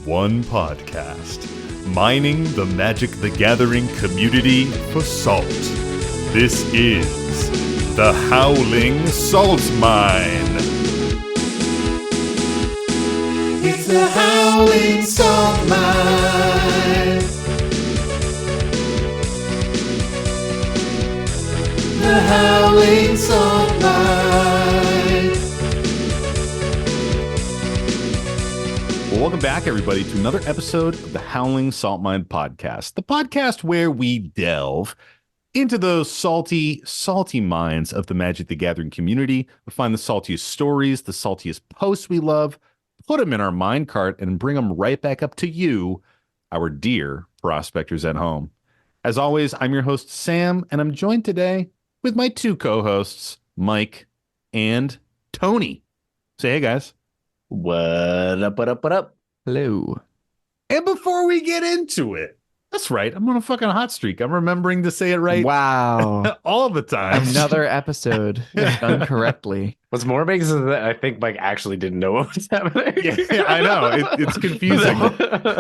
one podcast, mining the Magic the Gathering community for salt. This is the Howling Salt Mine. It's the Howling Salt Mine. The Howling Salt Mine. Well, welcome back, everybody, to another episode of the Howling Salt Mine podcast, the podcast where we delve into those salty mines of the Magic the Gathering community. We find the saltiest stories, the saltiest posts we love, put them in our mine cart, and bring them right back up to you, our dear prospectors at home. As always, I'm your host, Sam, and I'm joined today with my two co-hosts, Mike and Tony. Say hey, guys. What up? Hello. And before we get into it, that's right, I'm on a fucking hot streak. I'm remembering to say it right Wow. all the time. Another episode done correctly. What's more amazing is that I think Mike actually didn't know what was happening. Yeah, I know. It's confusing.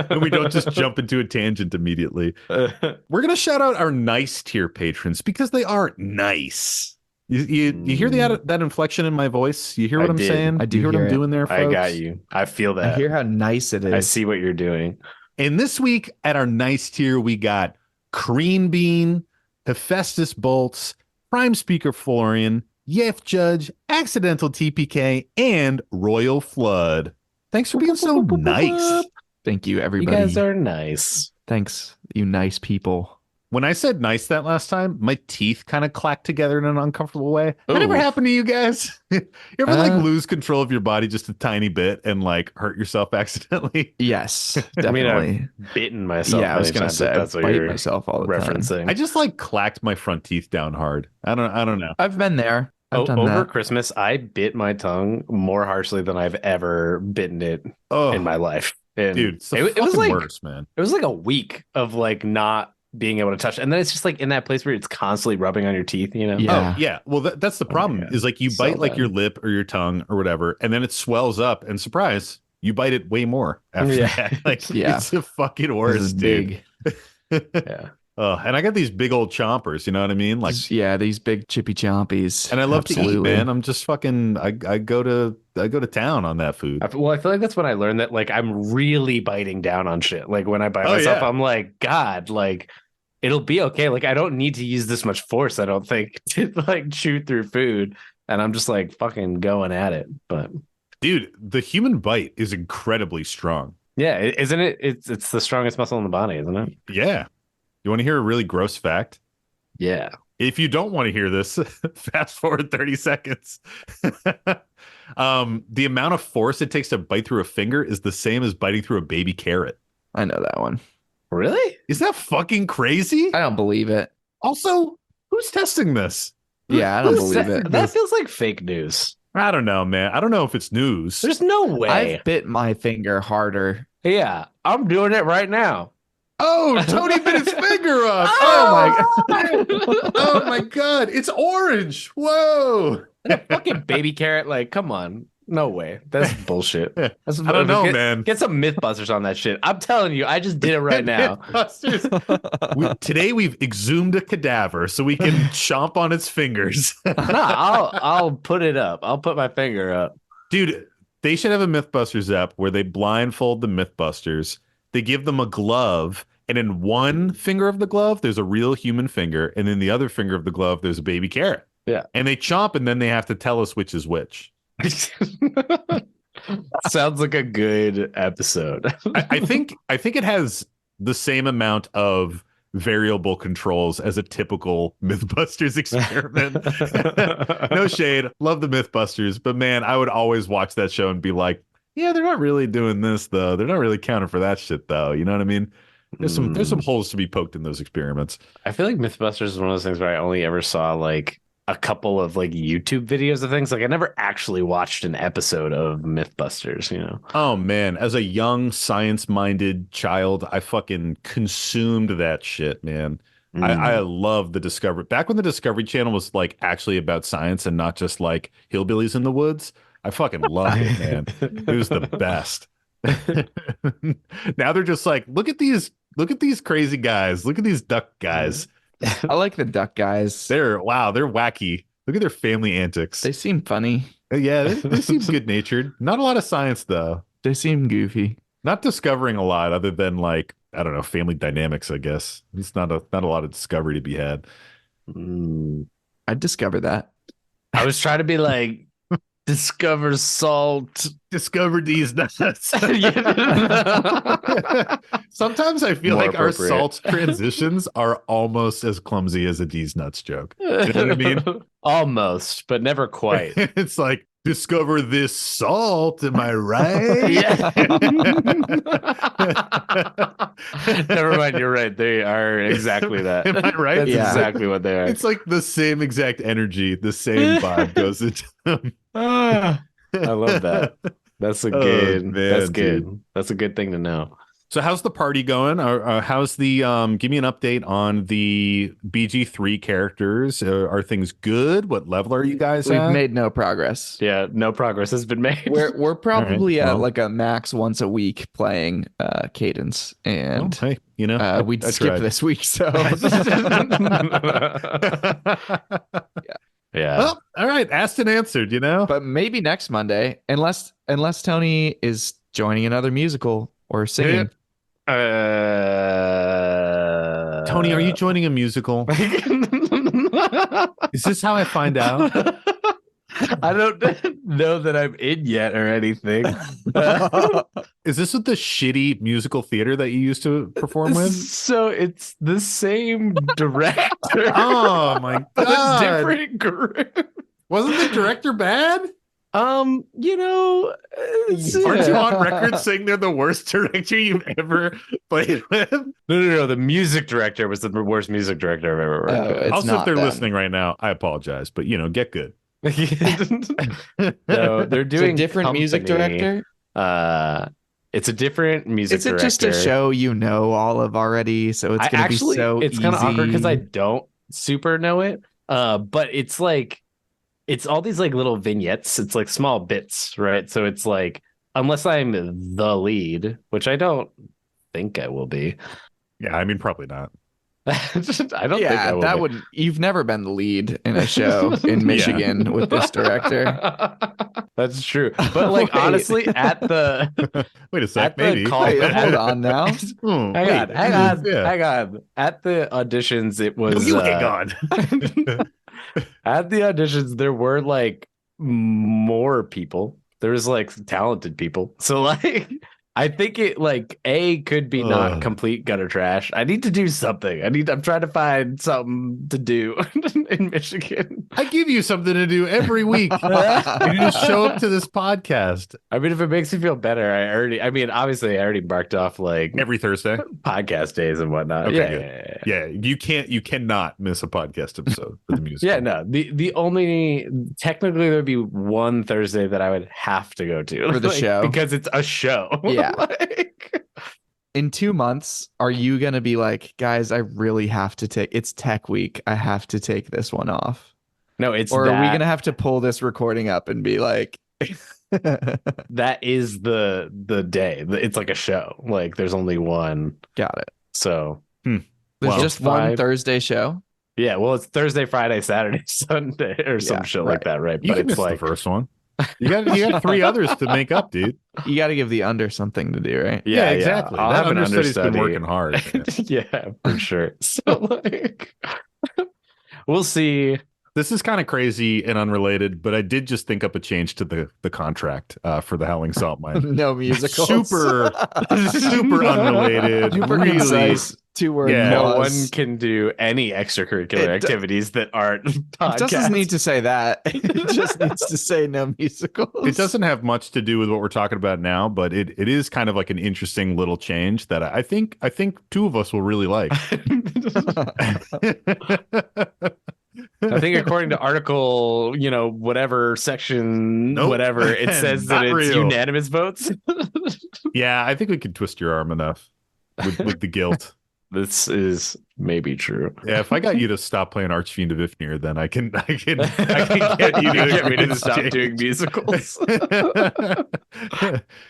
And we don't just jump into a tangent immediately. We're going to shout out our nice tier patrons because they are nice. You hear that inflection in my voice? You hear what I'm saying? I do you hear what hear I'm it. doing there, folks? I got you. I feel that. I hear how nice it is. I see what you're doing. And this week at our nice tier, we got Crean Bean, Hephaestus Bolts, Prime Speaker Florian, Yef Judge, Accidental TPK, and Royal Flood. Thanks for being so nice. Thank you, You everybody. guys are nice. Thanks, you nice people. When I said nice that last time, my teeth kind of clacked together in an uncomfortable way. That Ooh. never happened to you guys? You ever like Uh, lose control of your body just a tiny bit and like hurt yourself accidentally? Yes, I mean, definitely. I've bitten myself. Yeah, I was many gonna times, say if I that's what bite you're myself all the time. referencing. I just like clacked my front teeth down hard. I don't know. I've been there. I've done Over that. Christmas, I bit my tongue more harshly than I've ever bitten it Oh, in my life. And dude, it's the it was fucking like worst, man. it was like a week of like not being able to touch, and then it's just like in that place where it's constantly rubbing on your teeth, you know? Yeah. Oh, yeah. Well, that's the problem God. is like you So bite like bad. your lip or your tongue or whatever, and then it swells up, and surprise, you bite it way more after Yeah. that. Like, Yeah. it's the fucking This worst, is dude. big. Yeah. And I got these big old chompers, you know what I mean? Like, Yeah, these big chippy chompies. and I love to eat, Absolutely. man. I'm just fucking. I go to town on that food. Well, I feel like that's when I learned that like I'm really biting down on shit. Like when I bite Oh, myself, yeah. I'm like, God, like it'll be okay. Like I don't need to use this much force, I don't think, to like chew through food. And I'm just like fucking going at it. But Dude, the human bite is incredibly strong. yeah, isn't it? It's the strongest muscle in the body, isn't it? Yeah. You want to hear a really gross fact? Yeah. If you don't want to hear this, fast forward 30 seconds. The amount of force it takes to bite through a finger is the same as biting through a baby carrot. I know that one. Really? Is that fucking crazy? I don't believe it. Also, who's testing this? Yeah, I don't Who's believe that? it. That feels like fake news. I don't know, man. I don't know if it's news. There's no way. I've bit my finger harder. Yeah, I'm doing it right now. Oh, Tony bit his finger up. Oh Oh my god, it's orange. Whoa. Fucking baby carrot. Like, come on. No way. That's bullshit. That's, I don't know, get, man. Get some Mythbusters on that shit. I'm telling you, I just did it right now. Mythbusters. Today we've exhumed a cadaver so we can chomp on its fingers. I'll put it up. I'll put my finger up. Dude, they should have a Mythbusters app where they blindfold the Mythbusters. They give them a glove, and in one finger of the glove, there's a real human finger, and in the other finger of the glove, there's a baby carrot. Yeah. And they chomp, and then they have to tell us which is which. Sounds like a good episode. I think it has the same amount of variable controls as a typical Mythbusters experiment. No shade, love the Mythbusters, but man, I would always watch that show and be like, yeah, they're not really doing this though. They're not really counting for that shit though. You know what I mean? There's some holes to be poked in those experiments. I feel like Mythbusters is one of those things where I only ever saw like a couple of like YouTube videos of things. Like I never actually watched an episode of Mythbusters, you know? Oh man, as a young science-minded child, I fucking consumed that shit, man. I love the Discovery. Back when the Discovery Channel was like actually about science and not just like hillbillies in the woods, I fucking loved it, man. It was the best. Now they're just like, look at these crazy guys. Look at these duck guys. I like the duck guys. They're wacky. Look at their family antics. They seem funny. Yeah, they seem good natured. Not a lot of science though. They seem goofy. Not discovering a lot other than like, I don't know, family dynamics, I guess. It's not a lot of discovery to be had. I'd discover that. I was trying to be like, discover salt. Discover these nuts. Yeah. Sometimes I feel More like our appropriate. salt transitions are almost as clumsy as a D's nuts joke. You know what I mean? Almost, but never quite. It's like, discover this salt, am I right? Yeah. Never mind, you're right. They are exactly that. Am I right? That's Yeah. exactly what they are. It's like the same exact energy, the same vibe goes into them. I love that. That's a good. man, that's good. dude. That's a good thing to know. So how's the party going? How's the give me an update on the BG3 characters. Are things good? What level are you guys We've at? made no progress. Yeah, no progress has been made. We're probably All right, at well. like a max once a week playing Cadence, Oh, and hey, you know, we I skipped tried. this week, so Yeah. Well, all right, asked and answered, you know. but maybe next Monday, unless Tony is joining another musical or singing. Tony, are you joining a musical? Is this how I find out? I don't know that I'm in yet or anything. Is this with the shitty musical theater that you used to perform with? So it's the same director. Oh my but a god! different group. Wasn't the director bad? You know, Aren't you on record saying they're the worst director you've ever played with? No. The music director was the worst music director I've ever worked with. It's Also, if not they're them. listening right now, I apologize, but you know, get good. No, they're It's a doing different music company. director. It's a different music Is it director. just a show you know all of already? So it's gonna be so it's kind of awkward because I easy? don't super know it. But it's like it's all these like little vignettes. It's like small bits, right? So it's like unless I'm the lead, which I don't think I will be. Yeah, I mean, probably not. I don't think I Yeah, will that be. wouldn't. You've never been the lead in a show in Michigan with this director. That's true. But like Wait. honestly, at the Wait a sec, at the maybe. call- Wait, hold on now. Hmm, hang wait, on, hang on, yeah. hang on. At the auditions, it was You hang on. at the auditions, there were like more people. There was like talented people. So like I think it like could be not Ugh. complete gutter trash. I need to do something. I'm trying to find something to do in Michigan. I give you something to do every week. You just show up to this podcast I mean, if it makes me feel better, obviously I already marked off like every Thursday. podcast days and whatnot. Okay, Yeah, good. yeah. You cannot miss a podcast episode for the music. Yeah, no. The only technically there'd be one Thursday that I would have to go to For the show? because it's a show. Yeah. Like, In 2 months, are you gonna be like, guys, I really have to take? It's Tech Week. I have to take this one off. no, it's Or that, are we gonna have to pull this recording up and be like, that is the day. It's like a show. Like there's only one. got it? So There's Well, just one fine. Thursday show. yeah, well, it's Thursday, Friday, Saturday, Sunday, or some Yeah, shit like that, right? You But can it's miss like the first one. You got 3 others to make up, dude. You got to give the under something to do, right? yeah, exactly. I'll That have an understudy's been understudy. working hard. man. Yeah, for sure. So like we'll see. This is kind of crazy and unrelated, but I did just think up a change to the contract for the Howling Salt Mine. No musicals. Super unrelated. Super really. concise. 2-word Yeah. No clause. one can do any extracurricular It do- activities that aren't It podcasts. doesn't need to say that. It just needs to say no musicals. It doesn't have much to do with what we're talking about now, but it is kind of like an interesting little change that I think 2 of us will really like. I think according to article, whatever section, Nope. whatever, it says that Not it's real. unanimous votes. Yeah, I think we could twist your arm enough with the guilt. This is maybe true. Yeah, if I got you to stop playing Archfiend of Ifnir, then I can get you to Get me to agree stop change. doing musicals.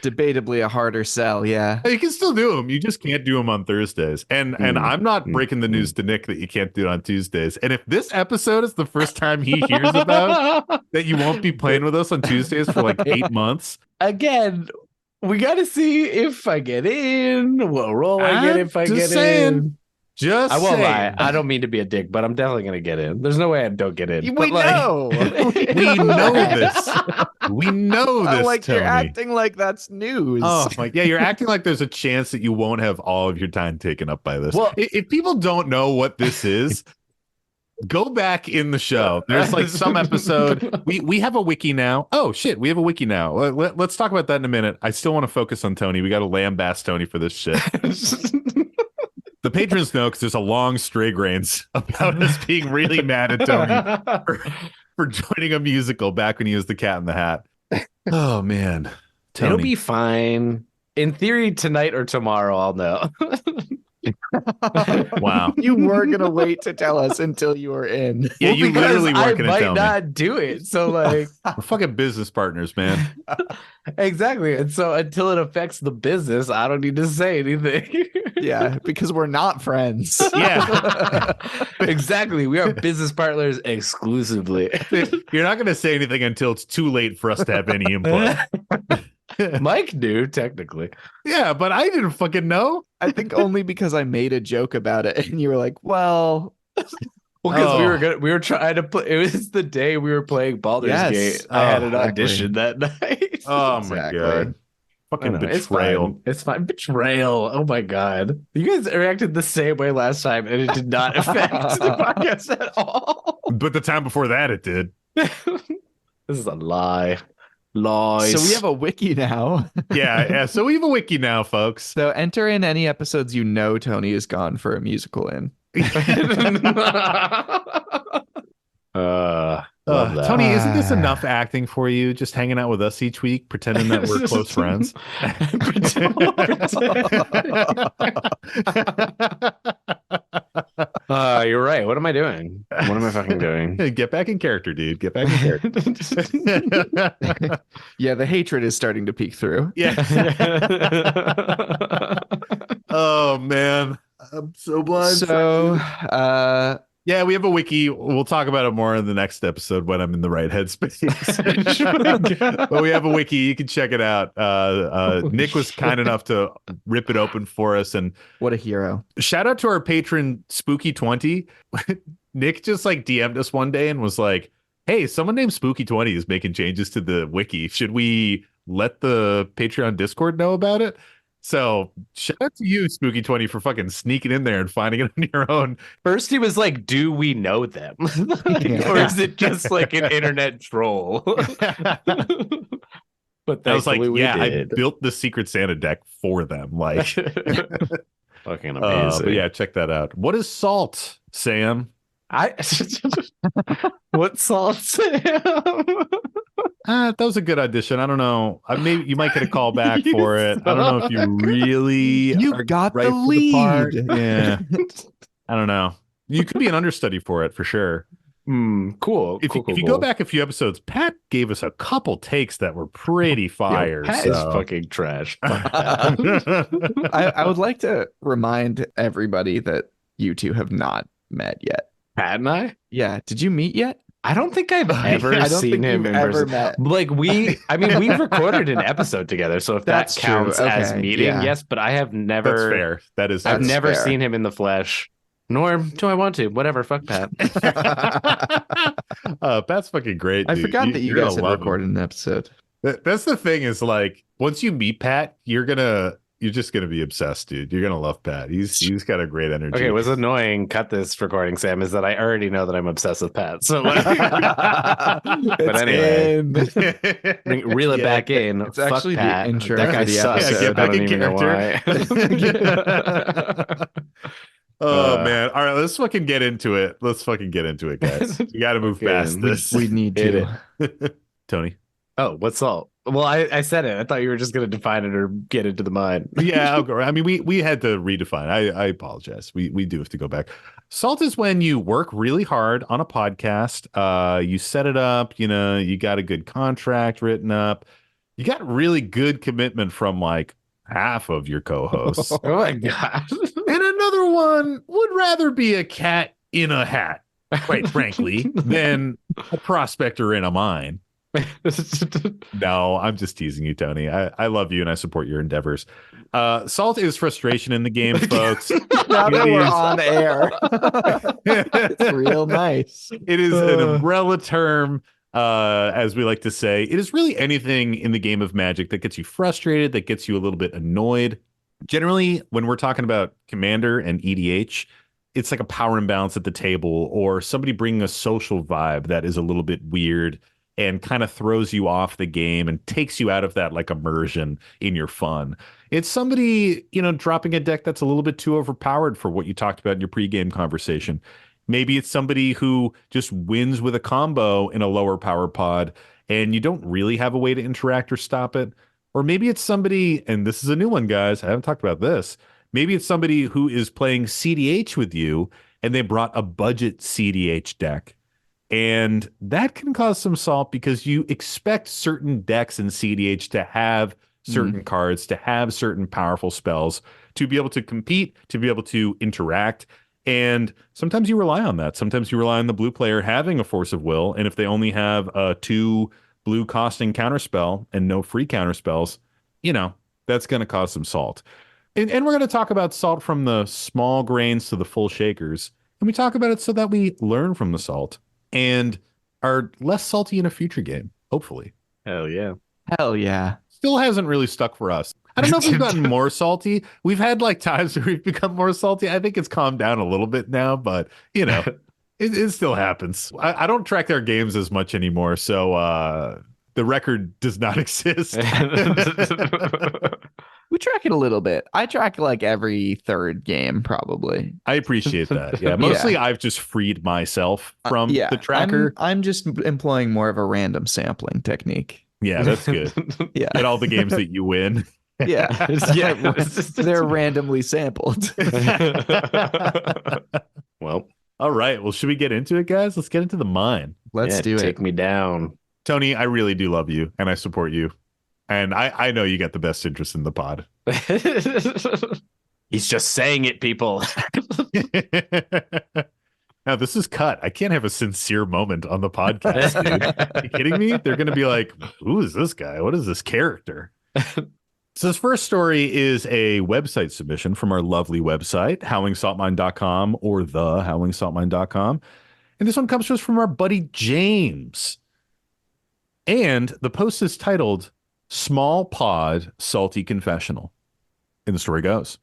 Debatably a harder sell, yeah. You can still do them. You just can't do them on Thursdays. And I'm not breaking the news to Nick that you can't do it on Tuesdays. And if this episode is the first time he hears about that you won't be playing with us on Tuesdays for like 8 months. Again, we got to see if I get in, what role I get if I just get saying. in. Just I won't saying. lie. I don't mean to be a dick, but I'm definitely going to get in. There's no way I don't get in. We But, like- know. We know this. We know this, like Tony. you're acting like that's news. Oh my, yeah, you're acting like there's a chance that you won't have all of your time taken up by this. Well- If people don't know what this is, go back in the show. There's like some episode. We have a wiki now. Oh shit, we have a wiki now. Let's talk about that in a minute. I still want to focus on Tony. We got to lambaste Tony for this shit. The patrons know because there's a long stray grains about us being really mad at Tony for joining a musical back when he was the Cat in the Hat. Oh man, Tony. It'll be fine. In theory, tonight or tomorrow, I'll know. Wow. You were gonna wait to tell us until you were in. Yeah, Well, you because literally weren't going to I tell might not do it. So, like, me. We're fucking business partners, man. exactly. And so, until it affects the business, I don't need to say anything. Yeah, because we're not friends. Yeah. Exactly. We are business partners exclusively. You're not going to say anything until it's too late for us to have any input. Mike knew, technically. Yeah, but I didn't fucking know. I think only because I made a joke about it, and you were like, "Well, Well, because Oh. we were trying to play. It was the day we were playing Baldur's Yes. Gate. I had an Exactly. audition that night. Oh Exactly. my god. Fucking I know, betrayal. It's fine. Betrayal. Oh my god. You guys reacted the same way last time, and it did not affect the podcast at all. But the time before that, it did. This is a lie. Lies. so we have a wiki now." Yeah. So we have a wiki now, folks. So enter in any episodes you know Tony is gone for a musical in. Love that. Tony, isn't this enough acting for you? Just hanging out with us each week, pretending that we're close friends. You're right. What am I doing? What am I fucking doing? Get back in character, dude. Get back in character. Yeah, the hatred is starting to peek through. Yeah. Oh man, I'm so blind. So, Yeah, we have a wiki. We'll talk about it more in the next episode when I'm in the right headspace. But we have a wiki. You can check it out. Nick was kind enough to rip it open for us. And what a hero. shout out to our patron, Spooky20. Nick just like DM'd us one day and was like, hey, someone named Spooky20 is making changes to the wiki. Should we let the Patreon Discord know about it? So shout out to you, Spooky20, for fucking sneaking in there and finding it on your own. First, he was like, "Do we know them, or is it just like an internet troll?" But I was like, thankfully we yeah, I did. built the Secret Santa deck for them. Like, Fucking amazing. but yeah, check that out. What is salt, Sam? What salt, Sam? That was a good audition. I don't know. Maybe you might get a call back for it. I don't know if you really You are got right the for the part. lead. Yeah, I don't know. You could be an understudy for it for sure. Cool. If you go back a few episodes, Pat gave us a couple takes that were pretty fire. Pat is fucking trash. Fuck Pat. I would like to remind everybody that you two have not met yet. Pat and I? Yeah, did you meet yet? I don't think I've ever I don't seen think him you've in ever person. met. Like we've recorded an episode together, so if That's that true. counts as Okay, meeting, yeah. yes. But I have never. That's fair. That is. I've That's never fair. seen him in the flesh, nor do I want to. Whatever, fuck Pat. Pat's fucking great. I dude. forgot that you You're guys gonna had love him. recorded an episode. That's the thing is like once you meet Pat, you're just gonna be obsessed, dude. You're gonna love Pat. He's got a great energy. Okay, what's annoying? Cut this recording, Sam. Is that I already know that I'm obsessed with Pat. So, like, but anyway, reel it Yeah. back in. It's Fuck actually the Pat. intro That for guy the sucks. episode. Yeah, get back I don't in even know why. Oh man. All right, let's fucking get into it. Let's fucking get into it, guys. You gotta move Okay, past this. We need Hit to. Tony. Oh, what's salt? Well, I said it. I thought you were just going to define it or get into the mind. Yeah, I'll go. I mean, we had to redefine. I apologize. We do have to go back. Salt is when you work really hard on a podcast. You set it up. You got a good contract written up. You got really good commitment from like half of your co-hosts, Oh my god. and another one would rather be a cat in a hat, quite frankly, than a prospector in a mine. No, I'm just teasing you, Tony. I love you and I support your endeavors. Salt is frustration in the game, folks. Now that It we're is- on air, it's real nice. It is an umbrella term, as we like to say. It is really anything in the game of Magic that gets you frustrated, that gets you a little bit annoyed. Generally, when we're talking about Commander and EDH, it's like a power imbalance at the table or somebody bringing a social vibe that is a little bit weird and kind of throws you off the game and takes you out of that like immersion in your fun. It's somebody, dropping a deck that's a little bit too overpowered for what you talked about in your pregame conversation. Maybe it's somebody who just wins with a combo in a lower power pod and you don't really have a way to interact or stop it. Or maybe it's somebody, and this is a new one, guys. I haven't talked about this. Maybe it's somebody who is playing CDH with you and they brought a budget CDH deck. And that can cause some salt because you expect certain decks in CDH to have certain cards, to have certain powerful spells, to be able to compete, to be able to interact. And sometimes you rely on that. Sometimes you rely on the blue player having a force of will. And if they only have a 2 blue costing counterspell and no free counterspells, that's going to cause some salt. And we're going to talk about salt from the small grains to the full shakers. And we talk about it so that we learn from the salt and are less salty in a future game, hopefully. Hell yeah. Hell yeah. Still hasn't really stuck for us. I don't know if we've gotten more salty. We've had like times where we've become more salty. I think it's calmed down a little bit now, but it still happens. I don't track our games as much anymore, so the record does not exist. We track it a little bit. I track like every third game, probably. I appreciate that. Yeah, mostly I've just freed myself from the tracker. I'm just employing more of a random sampling technique. Yeah, that's good. Yeah. At all the games that you win. Yeah. They're randomly sampled. Well, all right. Well, should we get into it, guys? Let's get into the mine. Let's do it. Take me down. Tony, I really do love you and I support you. And I know you got the best interest in the pod. He's just saying it, people. Now, this is cut. I can't have a sincere moment on the podcast, dude. Are you kidding me? They're going to be like, who is this guy? What is this character? So this first story is a website submission from our lovely website, howlingsaltmine.com or thehowlingsaltmine.com. And this one comes to us from our buddy James. And the post is titled Small Pod Salty Confessional. And the story goes,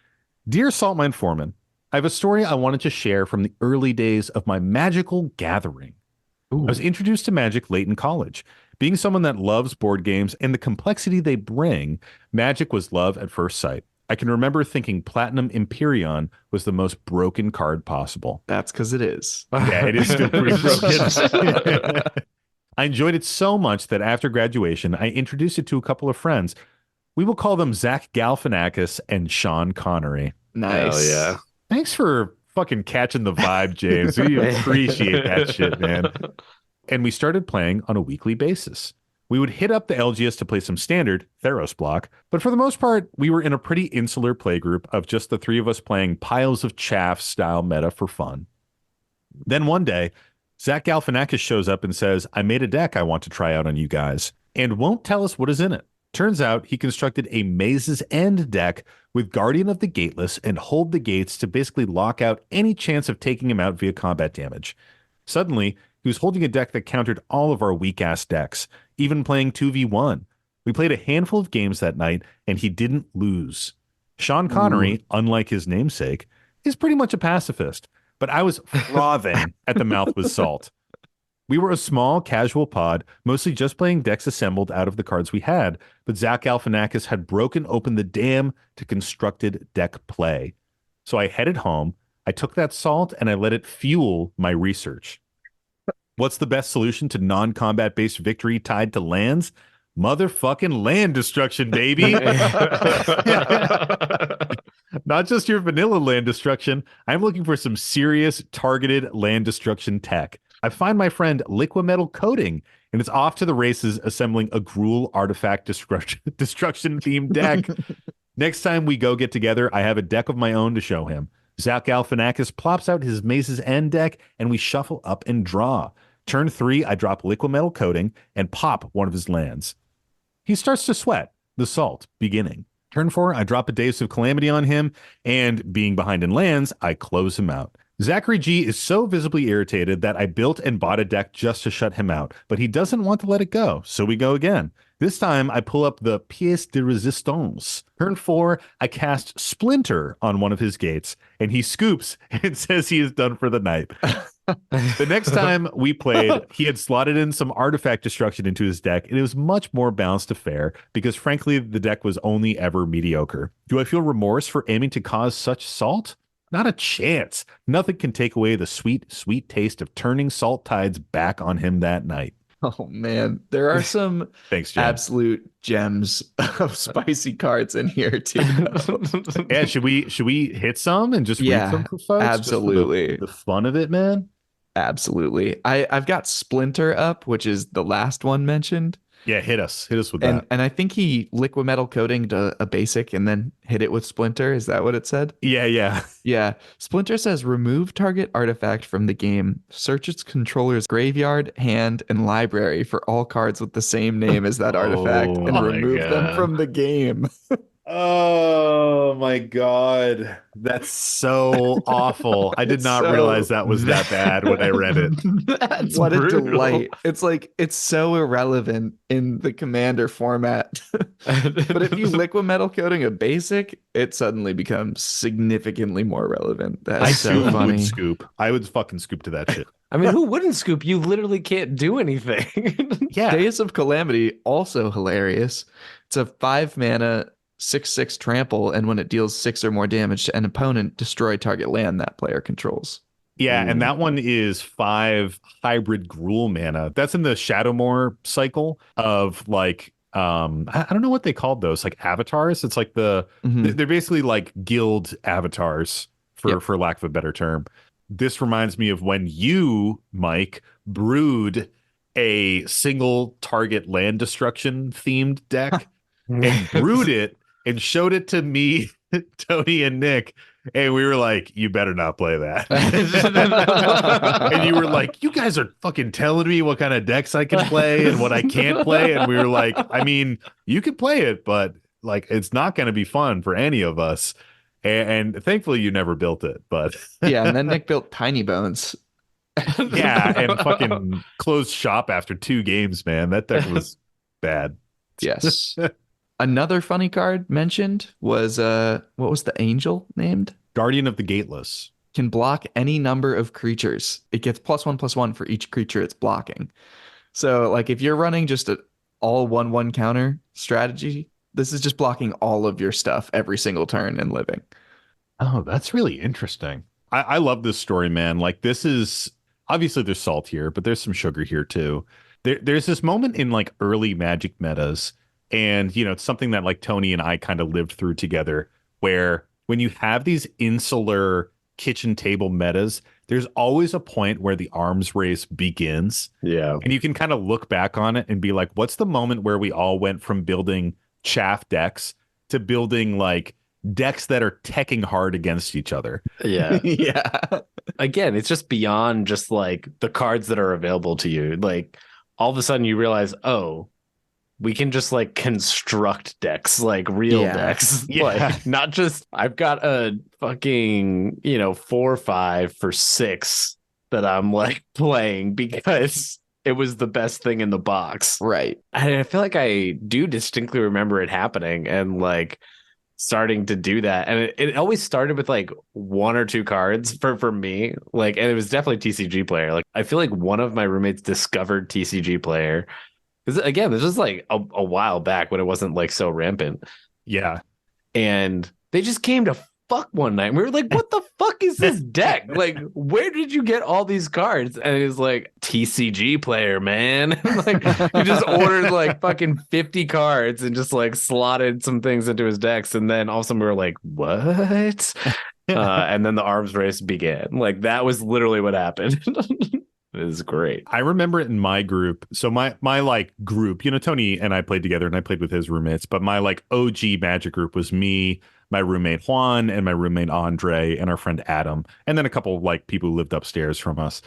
Dear Saltmine Foreman, I have a story I wanted to share from the early days of my magical gathering. Ooh. I was introduced to Magic late in college. Being someone that loves board games and the complexity they bring, Magic was love at first sight. I can remember thinking Platinum Imperion was the most broken card possible. That's because it is. Yeah, it is still pretty broken. I enjoyed it so much that after graduation, I introduced it to a couple of friends. We will call them Zach Galifianakis and Sean Connery. Nice. Hell yeah. Thanks for fucking catching the vibe, James. We appreciate that shit, man. And we started playing on a weekly basis. We would hit up the LGS to play some standard Theros block, but for the most part, we were in a pretty insular playgroup of just the three of us playing piles of chaff style meta for fun. Then one day, Zach Galifianakis shows up and says, I made a deck I want to try out on you guys, and won't tell us what is in it. Turns out he constructed a Maze's End deck with Guardian of the Gateless and Hold the Gates to basically lock out any chance of taking him out via combat damage. Suddenly, he was holding a deck that countered all of our weak-ass decks, even playing 2v1. We played a handful of games that night, and he didn't lose. Sean Connery, unlike his namesake, is pretty much a pacifist, but I was frothing at the mouth with salt. We were a small, casual pod, mostly just playing decks assembled out of the cards we had, but Zach Galifianakis had broken open the dam to constructed deck play. So I headed home, I took that salt, and I let it fuel my research. What's the best solution to non-combat based victory tied to lands? motherfucking land destruction, baby. Not just your vanilla land destruction. I'm looking for some serious targeted land destruction tech. I find my friend Liquimetal Coating, and it's off to the races assembling a Gruul artifact destruction themed deck. Next time we go get together, I have a deck of my own to show him. Zach Galifianakis plops out his Maze's End deck, and we shuffle up and draw. Turn 3, I drop Liquimetal Coating and pop one of his lands. He starts to sweat, the salt beginning. Turn 4, I drop a Days of Calamity on him, and being behind in lands, I close him out. Zachary G is so visibly irritated that I built and bought a deck just to shut him out, but he doesn't want to let it go, so we go again. This time, I pull up the Pièce de Résistance. Turn 4, I cast Splinter on one of his gates, and he scoops and says he is done for the night. The next time we played, he had slotted in some artifact destruction into his deck, and it was much more balanced affair because, frankly, the deck was only ever mediocre. Do I feel remorse for aiming to cause such salt? Not a chance. Nothing can take away the sweet, sweet taste of turning salt tides back on him that night. Oh man, there are some Thanks, Jen. absolute gems of spicy cards in here too. Yeah, should we hit some and just read some for folks? Absolutely. Just for the fun of it, man. Absolutely. I've got Splinter up, which is the last one mentioned. Yeah, hit us with that. And I think he Liquimetal Coating to a basic and then hit it with Splinter. Is that what it said? Yeah. Yeah. Splinter says remove target artifact from the game. Search its controller's graveyard, hand, and library for all cards with the same name as that artifact and my remove them God. from the game. Oh my God. That's so awful. I did not realize that was that bad when I read it. That's What a brutal. delight. It's like it's so irrelevant in the commander format. But if you Liquimetal Coating a basic, it suddenly becomes significantly more relevant. I That's so too would funny. scoop. I would fucking scoop to that shit. I mean, who wouldn't scoop? You literally can't do anything. Yeah. Days of Calamity, also hilarious. It's a 5-mana 6/6 trample, and when it deals 6 or more damage to an opponent, destroy target land that player controls. Yeah, and that one is 5 hybrid Gruul mana. That's in the Shadowmoor cycle of like I don't know what they called those, like avatars. It's like they're basically like guild avatars for lack of a better term. This reminds me of when you, Mike, brewed a single target land destruction themed deck and brewed it and showed it to me, Tony, and Nick. And we were like, you better not play that. And you were like, you guys are fucking telling me what kind of decks I can play and what I can't play. And we were like, I mean, you can play it, but like, it's not going to be fun for any of us. And thankfully you never built it, but Yeah, and then Nick built Tiny Bones. yeah, and fucking closed shop after 2 games, man. That deck was bad. Yes. Another funny card mentioned was what was the angel named? Guardian of the Gateless. Can block any number of creatures. It gets +1/+1 for each creature it's blocking. So like if you're running just an all 1/1 counter strategy, this is just blocking all of your stuff every single turn and living. Oh, that's really interesting. I love this story, man. Like this is obviously there's salt here, but there's some sugar here too. There's this moment in like early Magic metas, and you know, it's something that like Tony and I kind of lived through together, where when you have these insular kitchen table metas, there's always a point where the arms race begins. Yeah. And you can kind of look back on it and be like, what's the moment where we all went from building chaff decks to building like decks that are teching hard against each other? Yeah. Yeah. Again, it's just beyond just like the cards that are available to you. Like all of a sudden you realize, oh, we can just like construct decks, like real decks. Yeah. Like not just I've got a fucking, 4/5 for 6 that I'm like playing because it was the best thing in the box. Right. And I feel like I do distinctly remember it happening and like starting to do that. And it always started with like 1 or 2 cards for me. Like, and it was definitely TCG Player. Like I feel like one of my roommates discovered TCG Player. Because again, this was like a while back when it wasn't like so rampant. Yeah. And they just came to fuck one night. And we were like, what the fuck fuck is this deck? Like, where did you get all these cards? And he's like, TCG player, man. Like, he just ordered like fucking 50 cards and just like slotted some things into his decks. And then all of a sudden we were like, what? And then the arms race began. Like, that was literally what happened. It was great. I remember it in my group. So my like group, Tony and I played together and I played with his roommates, but my like OG Magic group was me, my roommate Juan, and my roommate Andre, and our friend Adam, and then a couple of like people who lived upstairs from us.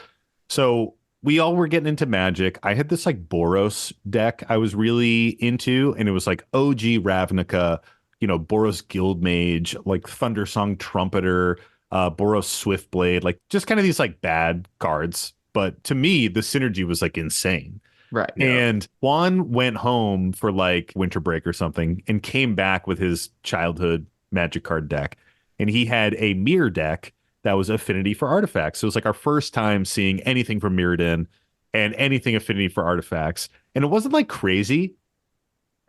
So we all were getting into Magic. I had this like Boros deck I was really into, and it was like OG Ravnica, Boros Guildmage, like Thundersong Trumpeter, Boros Swiftblade, like just kind of these like bad cards. But to me, the synergy was like insane. Right. And Juan went home for like winter break or something and came back with his childhood Magic card deck. And he had a mirror deck that was affinity for artifacts. So it was like our first time seeing anything from Mirrodin and anything affinity for artifacts. And it wasn't like crazy,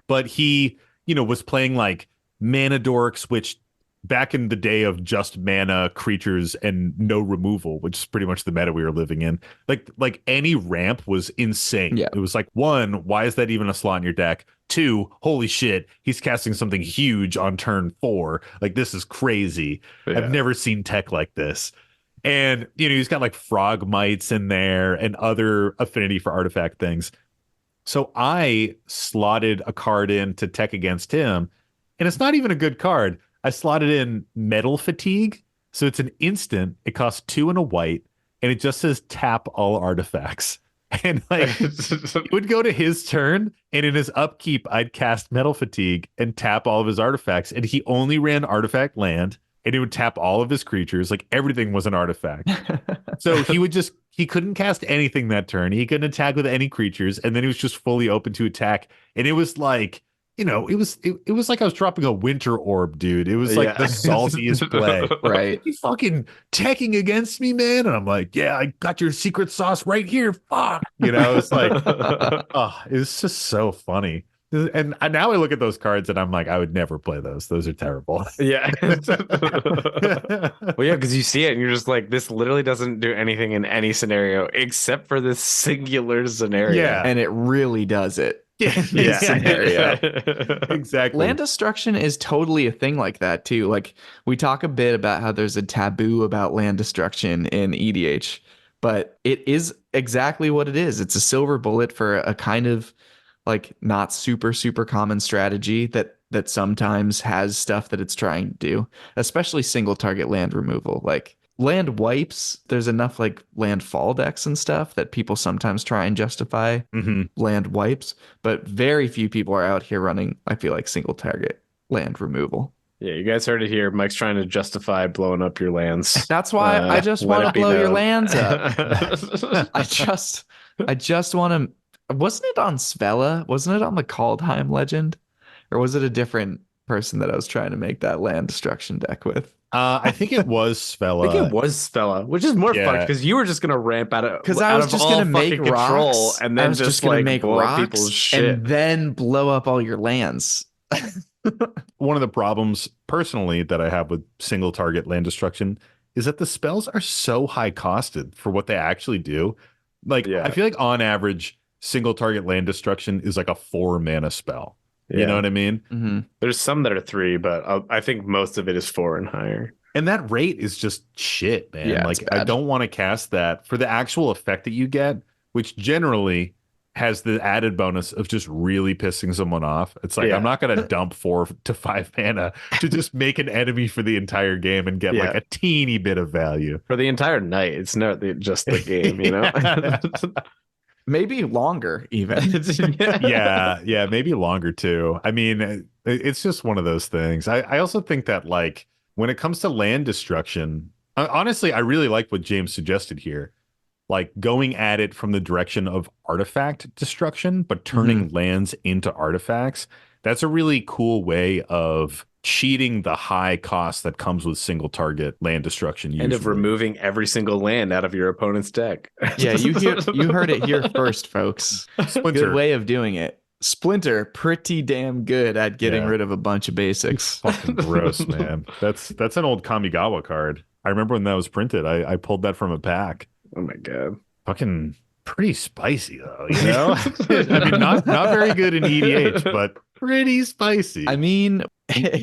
but he, was playing like mana dorks, which back in the day of just mana creatures and no removal, which is pretty much the meta we were living in, like any ramp was insane. Yeah. It was like, one, why is that even a slot in your deck? Two, holy shit, he's casting something huge on turn 4. Like, this is crazy. Yeah. I've never seen tech like this. And he's got like frog mites in there and other affinity for artifact things. So I slotted a card in to tech against him, and it's not even a good card. I slotted in Metal Fatigue. So it's an instant. It costs 2 and a white, and it just says tap all artifacts. And like, it would go to his turn, and in his upkeep, I'd cast Metal Fatigue and tap all of his artifacts. And he only ran artifact land, and it would tap all of his creatures. Like, everything was an artifact. So he couldn't cast anything that turn. He couldn't attack with any creatures, and then he was just fully open to attack. And it was like, it was like I was dropping a winter orb, dude. It was like the saltiest play. Right. You fucking teching against me, man. And I'm like, yeah, I got your secret sauce right here. Fuck. It's like, oh, it was just so funny. And now I look at those cards and I'm like, I would never play those. Those are terrible. Yeah. Well, yeah, because you see it and you're just like, this literally doesn't do anything in any scenario except for this singular scenario. Yeah. And it really does it. Yeah. Scenario. Exactly. Land destruction is totally a thing like that too. Like, we talk a bit about how there's a taboo about land destruction in EDH, but it is exactly what it is. It's a silver bullet for a kind of like not super common strategy that sometimes has stuff that it's trying to do, especially single target land removal. Like, land wipes, there's enough like land fall decks and stuff that people sometimes try and justify land wipes, but very few people are out here running, I feel like, single target land removal. Yeah, you guys heard it here. Mike's trying to justify blowing up your lands. That's why I just want to blow your lands up. I just want to. Wasn't it on Svella? Wasn't it on the Kaldheim legend? Or was it a different person that I was trying to make that land destruction deck with? I think it was Svella. I think it was Spella, which is more fun because you were just gonna ramp out of because I was just gonna make rocks and then just gonna like make blow up rocks people's shit and then blow up all your lands. One of the problems personally that I have with single target land destruction is that the spells are so high costed for what they actually do. Like, I feel like on average, single target land destruction is like a 4 mana spell. You know what I mean? Mm-hmm. There's some that are 3, but I think most of it is 4 and higher. And that rate is just shit, man. Yeah, like, I don't want to cast that for the actual effect that you get, which generally has the added bonus of just really pissing someone off. It's like, I'm not going to dump 4 to 5 mana to just make an enemy for the entire game and get like a teeny bit of value. For the entire night. It's not just the game, you know? Maybe longer, even. yeah, maybe longer too. I mean, it's just one of those things. I also think that, like, when it comes to land destruction, honestly, I really like what James suggested here. Like, going at it from the direction of artifact destruction, but turning lands into artifacts. That's a really cool way of cheating the high cost that comes with single target land destruction. Usually. And of removing every single land out of your opponent's deck. Yeah, you heard it here first, folks. Splinter. Good way of doing it. Splinter, pretty damn good at getting rid of a bunch of basics. Fucking gross, man. That's an old Kamigawa card. I remember when that was printed. I pulled that from a pack. Oh my god. Fucking pretty spicy though, you know? I mean, not very good in EDH, but pretty spicy. I mean,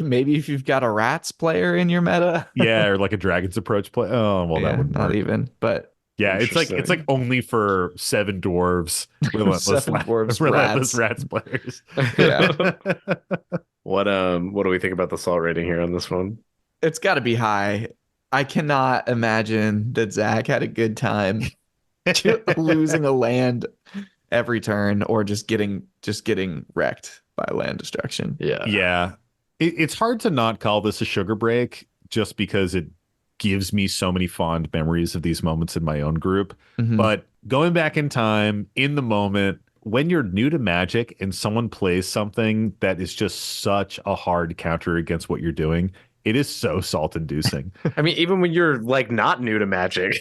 maybe if you've got a rats player in your meta. Yeah, or like a Dragon's Approach play. Oh, well, Yeah, that wouldn't not work. even, but Yeah, it's like only for 7 dwarves, relentless, Seven dwarves, relentless rats. players. Yeah. What do we think about the salt rating here on this one? It's got to be high. I cannot imagine that Zach had a good time losing a land every turn or just getting wrecked by land destruction. Yeah. Yeah, it's hard to not call this a sugar break just because it gives me so many fond memories of these moments in my own group. Mhm. But going back in time, in the moment, when you're new to Magic and someone plays something that is just such a hard counter against what you're doing, it is so salt-inducing. I mean, even when you're like not new to Magic.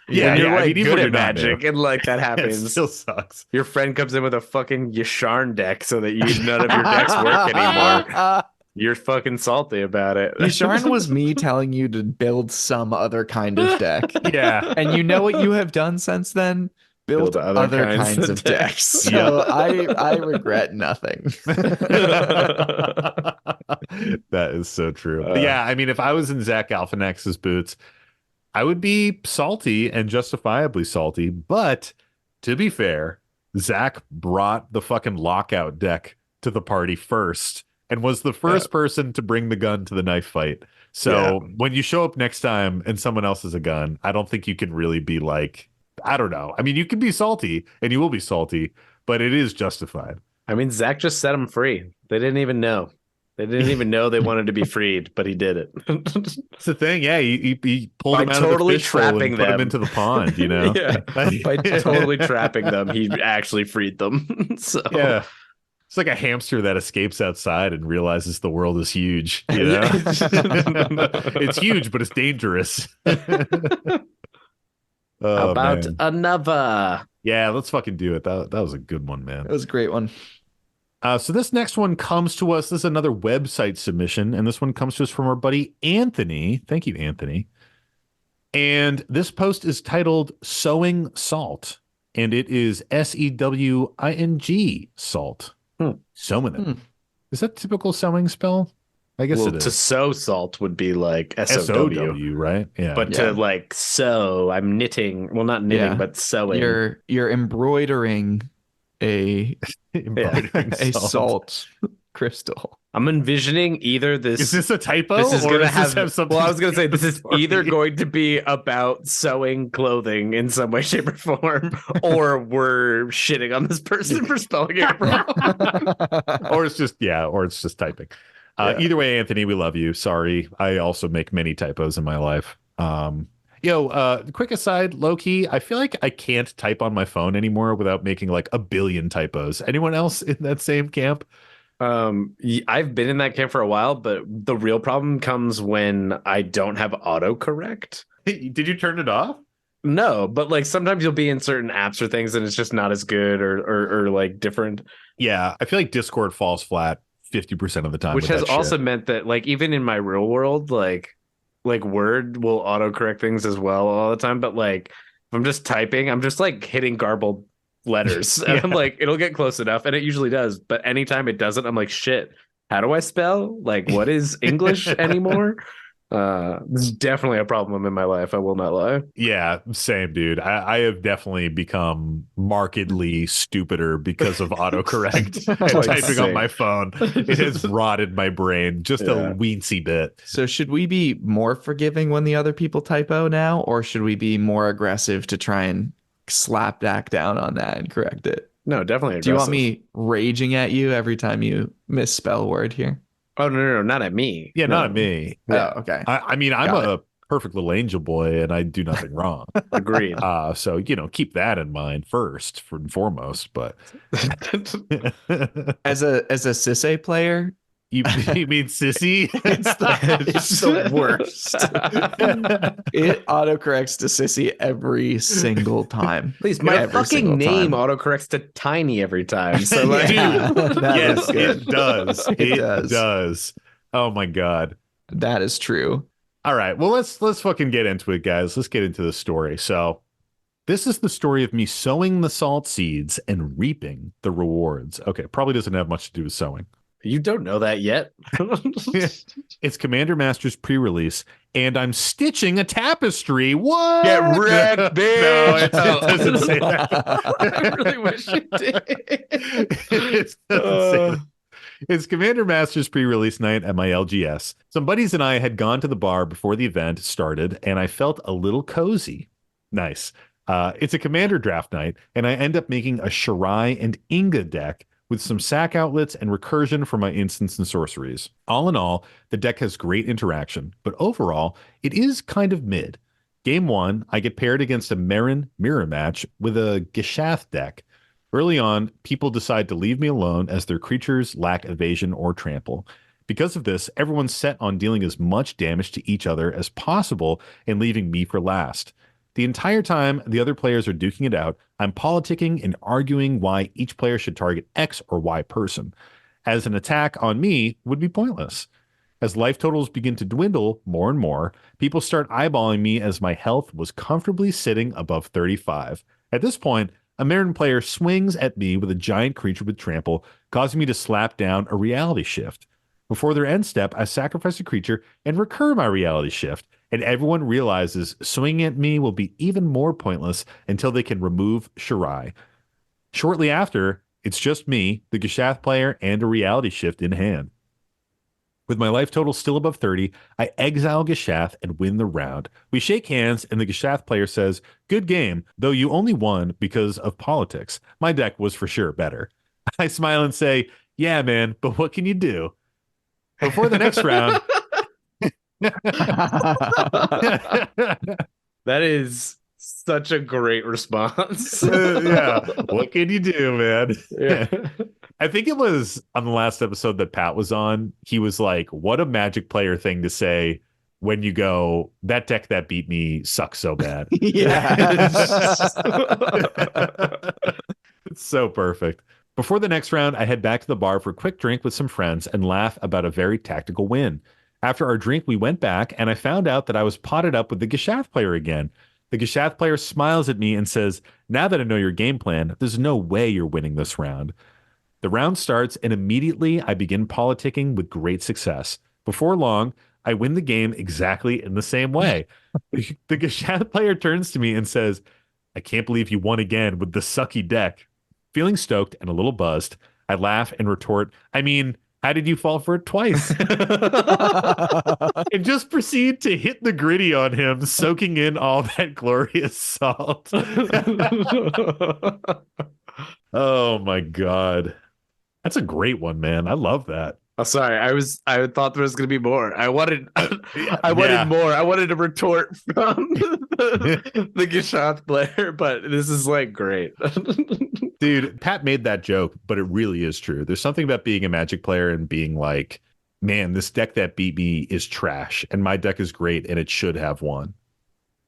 Yeah, and you're yeah, I like mean, even good when at you're not new. Magic, and like that It happens. still sucks. Your friend comes in with a fucking Yasharn deck so that none of your decks work anymore. You're fucking salty about it. Yasharn was me telling you to build some other kind of deck. Yeah. And you know what you have done since then? Built Build other kinds of decks. So Yep. I regret nothing. That is so true. But yeah, I mean, if I was in Zach Galifianakis's boots, I would be salty and justifiably salty. But to be fair, Zach brought the fucking lockout deck to the party first and was the first person to bring the gun to the knife fight. So when you show up next time and someone else has a gun, I don't think you can really be like, I don't know. I mean, you can be salty and you will be salty, but it is justified. I mean, Zach just set them free. They didn't even know. They didn't even know they wanted to be freed, but he did it. It's the thing. Yeah, he pulled By them out totally of the fishbowl trapping and put them them. into the pond, you know? Yeah. By totally trapping them, he actually freed them. So Yeah. It's like a hamster that escapes outside and realizes the world is huge, you know? It's huge, but it's dangerous. Oh, How about man. another? Yeah, let's fucking do it. That was a good one, man. That was a great one. So this next one comes to us. This is another website submission, and this one comes to us from our buddy Anthony. Thank you, Anthony. And this post is titled Sowing Salt, and it is SEWING salt. Sowing it. Is that typical sewing spell? I guess Well, it is. to sow salt would be like SOW. SOW, right? Yeah. But to like sew, I'm knitting. Well, not knitting, Yeah. but sewing. You're embroidering a embroidering salt crystal. I'm envisioning either this. Is this a typo? This is or going to does this have something? Well, I was going to say this is story? either going to be about sewing clothing in some way, shape, or form, or we're shitting on this person for spelling it wrong. or it's just typing. Either way, Anthony, we love you. Sorry, I also make many typos in my life. Quick aside, low key, I feel like I can't type on my phone anymore without making like a billion typos. Anyone else in that same camp? I've been in that camp for a while, but the real problem comes when I don't have autocorrect. Did you turn it off? No, but like sometimes you'll be in certain apps or things and it's just not as good or like different. Yeah, I feel like Discord falls flat 50% of the time. Which with has that also shit. meant that like even in my real world, like Word will autocorrect things as well all the time. But like if I'm just typing, I'm just like hitting garbled letters. And I'm like, it'll get close enough, and it usually does. But anytime it doesn't, I'm like, shit, how do I spell? Like, what is English anymore? This is definitely a problem in my life. I will not lie. Yeah, same, dude. I have definitely become markedly stupider because of autocorrect and Like, typing on same. my phone. It has rotted my brain just a weensy bit. So should we be more forgiving when the other people typo now, or should we be more aggressive to try and slap back down on that and correct it? No, definitely. Do you want aggressive. me raging at you every time you misspell a word here? Oh no, not at me. Yeah, No. not at me. Oh, okay. I mean, I'm Got a perfect little angel boy and I do nothing wrong. Agreed. So, keep that in mind first and foremost. But As a Sisse player, you mean sissy? it's the worst. It autocorrects to Sissy every single time. Please, my Every single fucking name time. autocorrects to tiny every time. So like, Yeah, that Yes, is good. it does. It It does. does. Oh my God. That is true. All right. Well, let's fucking get into it, guys. Let's get into the story. So, this is the story of me sowing the salt seeds and reaping the rewards. Okay, probably doesn't have much to do with sowing. You don't know that yet. It's Commander Master's pre-release, and I'm stitching a tapestry. What? Get wrecked, No, bitch. it doesn't say that. I really wish it did. It doesn't say that. It's Commander Master's pre-release night at my LGS. Some buddies and I had gone to the bar before the event started, and I felt a little cozy. Nice. It's a Commander draft night, and I end up making a Shirai and Inga deck with some sack outlets and recursion for my instants and sorceries. All in all, the deck has great interaction, but overall, it is kind of mid. Game 1, I get paired against a Marin mirror match with a Gishath deck. Early on, people decide to leave me alone as their creatures lack evasion or trample. Because of this, everyone's set on dealing as much damage to each other as possible and leaving me for last. The entire time the other players are duking it out, I'm politicking and arguing why each player should target X or Y person, as an attack on me would be pointless. As life totals begin to dwindle more and more, people start eyeballing me as my health was comfortably sitting above 35. At this point, a Marin player swings at me with a giant creature with trample, causing me to slap down a reality shift. Before their end step, I sacrifice a creature and recur my reality shift, and everyone realizes swinging at me will be even more pointless until they can remove Shirai. Shortly after, it's just me, the Gishath player, and a reality shift in hand. With my life total still above 30, I exile Gishath and win the round. We shake hands, and the Gishath player says, "Good game, though you only won because of politics. My deck was for sure better." I smile and say, "Yeah, man, but what can you do?" Before the next round, That is such a great response. yeah, what can you do, man? Yeah. I think it was on the last episode that Pat was on. He was like, "What a Magic player thing to say when you go, that deck that beat me sucks so bad." Yeah. It's so perfect. Before the next round, I head back to the bar for a quick drink with some friends and laugh about a very tactical win. After our drink, we went back and I found out that I was potted up with the Gishath player again. The Gishath player smiles at me and says, "Now that I know your game plan, there's no way you're winning this round." The round starts, and immediately I begin politicking with great success. Before long, I win the game exactly in the same way. The Gishath player turns to me and says, "I can't believe you won again with the sucky deck." Feeling stoked and a little buzzed, I laugh and retort, "I mean, how did you fall for it twice?" And just proceed to hit the gritty on him, soaking in all that glorious salt. Oh my God. That's a great one, man. I love that. Oh, sorry. I thought there was gonna be more. I wanted Yeah. more. I wanted a retort from the Gishath player, but this is like great. Dude, Pat made that joke, but it really is true. There's something about being a Magic player and being like, "Man, this deck that beat me is trash, and my deck is great, and it should have won."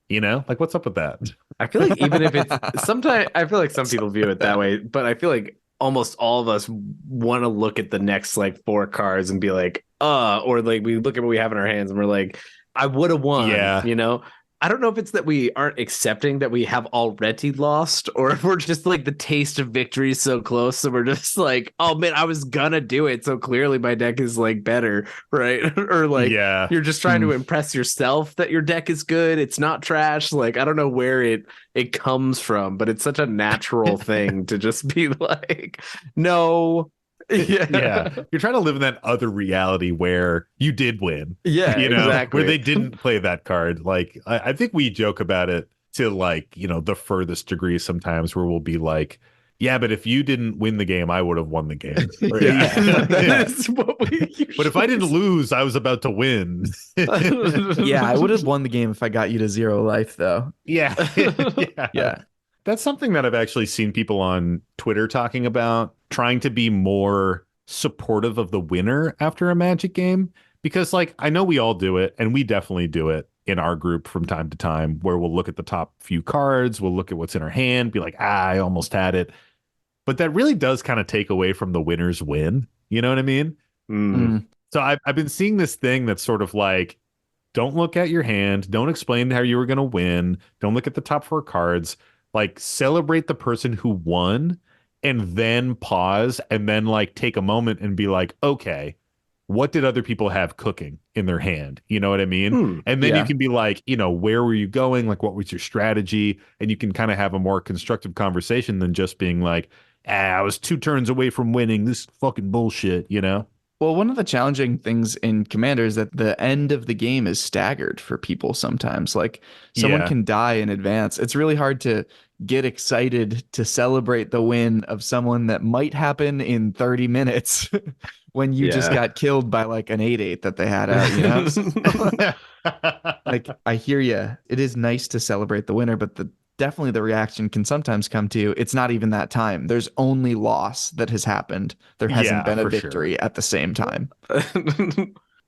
You know, like, what's up with that? I feel like even if it's sometimes I feel like some people view it that way, but I feel like almost all of us want to look at the next like 4 cards and be like, or like we look at what we have in our hands and we're like, I would have won. Yeah. You know, I don't know if it's that we aren't accepting that we have already lost, or if we're just like the taste of victory is so close, so we're just like, oh man, I was gonna do it, so clearly my deck is like better, right? Or like, Yeah. you're just trying to impress yourself that your deck is good, it's not trash. Like, I don't know where it comes from, but it's such a natural thing to just be like, no. Yeah. You're trying to live in that other reality where you did win. Yeah, You know, exactly. where they didn't play that card. Like, I think we joke about it to like, you know, the furthest degree sometimes, where we'll be like, "Yeah, but if you didn't win the game, I would have won the game." Or, That is what we But if I didn't lose, I was about to win. Yeah, I would have won the game if I got you to 0 life, though. Yeah. Yeah. That's something that I've actually seen people on Twitter talking about, trying to be more supportive of the winner after a Magic game. Because, like, I know we all do it, and we definitely do it in our group from time to time, where we'll look at the top few cards, we'll look at what's in our hand, be like, I almost had it. But that really does kind of take away from the winner's win. You know what I mean? Mm. So I've been seeing this thing that's sort of like, Don't look at your hand. Don't explain how you were going to win. Don't look at the top 4 cards. Like, celebrate the person who won and then pause and then like take a moment and be like, okay, what did other people have cooking in their hand? You know what I mean? And then you Yeah. can be like, where were you going? Like, what was your strategy? And you can kind of have a more constructive conversation than just being like, I was 2 turns away from winning. This is fucking bullshit. Well, one of the challenging things in Commander is that the end of the game is staggered for people sometimes. Like someone Yeah. can die in advance. It's really hard to get excited to celebrate the win of someone that might happen in 30 minutes when you just Yeah. got killed by like an 8/8 that they had out, Like, I hear you. It is nice to celebrate the winner, but definitely the reaction can sometimes come to it's not even that time. There's only loss that has happened. There hasn't Yeah, been a for sure. victory at the same time.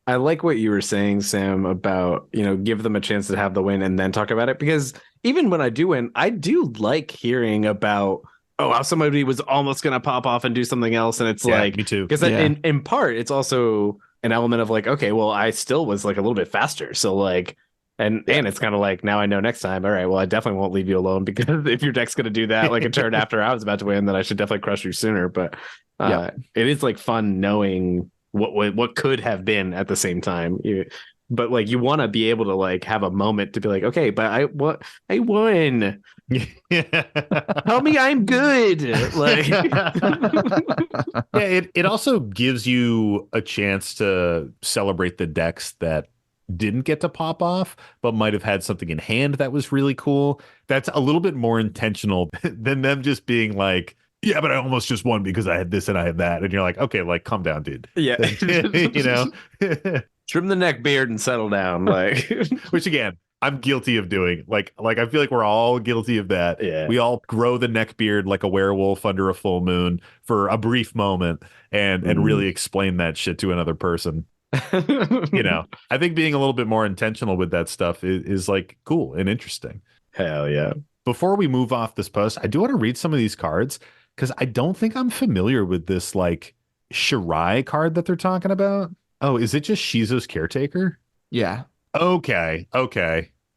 I like what you were saying, Sam, about, give them a chance to have the win and then talk about it. Because even when I do win, I do like hearing about, how somebody was almost going to pop off and do something else. And it's Yeah, like, me too. because in part, it's also an element of like, okay, well, I still was like a little bit faster. So like, and it's kind of like, now I know next time. All right, well, I definitely won't leave you alone, because if your deck's going to do that like a turn after I was about to win, then I should definitely crush you sooner. But it is like fun knowing what could have been at the same time. But like you want to be able to like have a moment to be like, okay, but I won. Tell me I'm good. Like Yeah, it also gives you a chance to celebrate the decks that didn't get to pop off, but might have had something in hand that was really cool. That's a little bit more intentional than them just being like, yeah, but I almost just won because I had this and I had that. And you're like, okay, like calm down, dude. yeah. Trim the neck beard and settle down. Like Which again, I'm guilty of doing. Like I feel like we're all guilty of that. Yeah. We all grow the neck beard like a werewolf under a full moon for a brief moment and really explain that shit to another person. I think being a little bit more intentional with that stuff is like cool and interesting. Hell yeah. Before we move off this post, I do want to read some of these cards because I don't think I'm familiar with this like Shirai card that they're talking about. Oh, is it just Shizo's Caretaker? Yeah. Okay.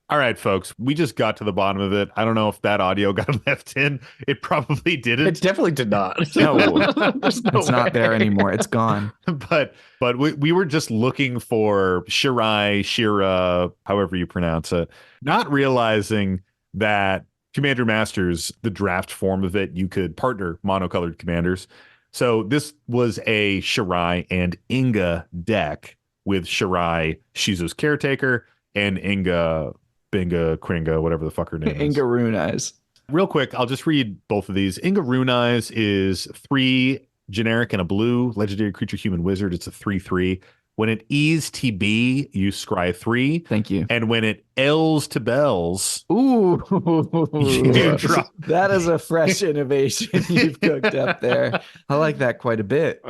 All right, folks. We just got to the bottom of it. I don't know if that audio got left in. It probably didn't. It definitely did not. No, There's no it's not there way. anymore. It's gone. But we were just looking for Shirai, Shira, however you pronounce it, not realizing that Commander Masters, the draft form of it, you could partner monocolored commanders. So this was a Shirai and Inga deck with Shirai, Shizo's Caretaker, and Inga, Binga, Kringa, whatever the fuck her name is. Inga Rune Eyes. Real quick, I'll just read both of these. Inga Rune Eyes is 3 generic and a blue legendary creature human wizard. It's a 3/3. When it E's TB, you scry 3. Thank you. And when it L's to bells, Ooh, You drop- that is a fresh innovation you've cooked up there. I like that quite a bit.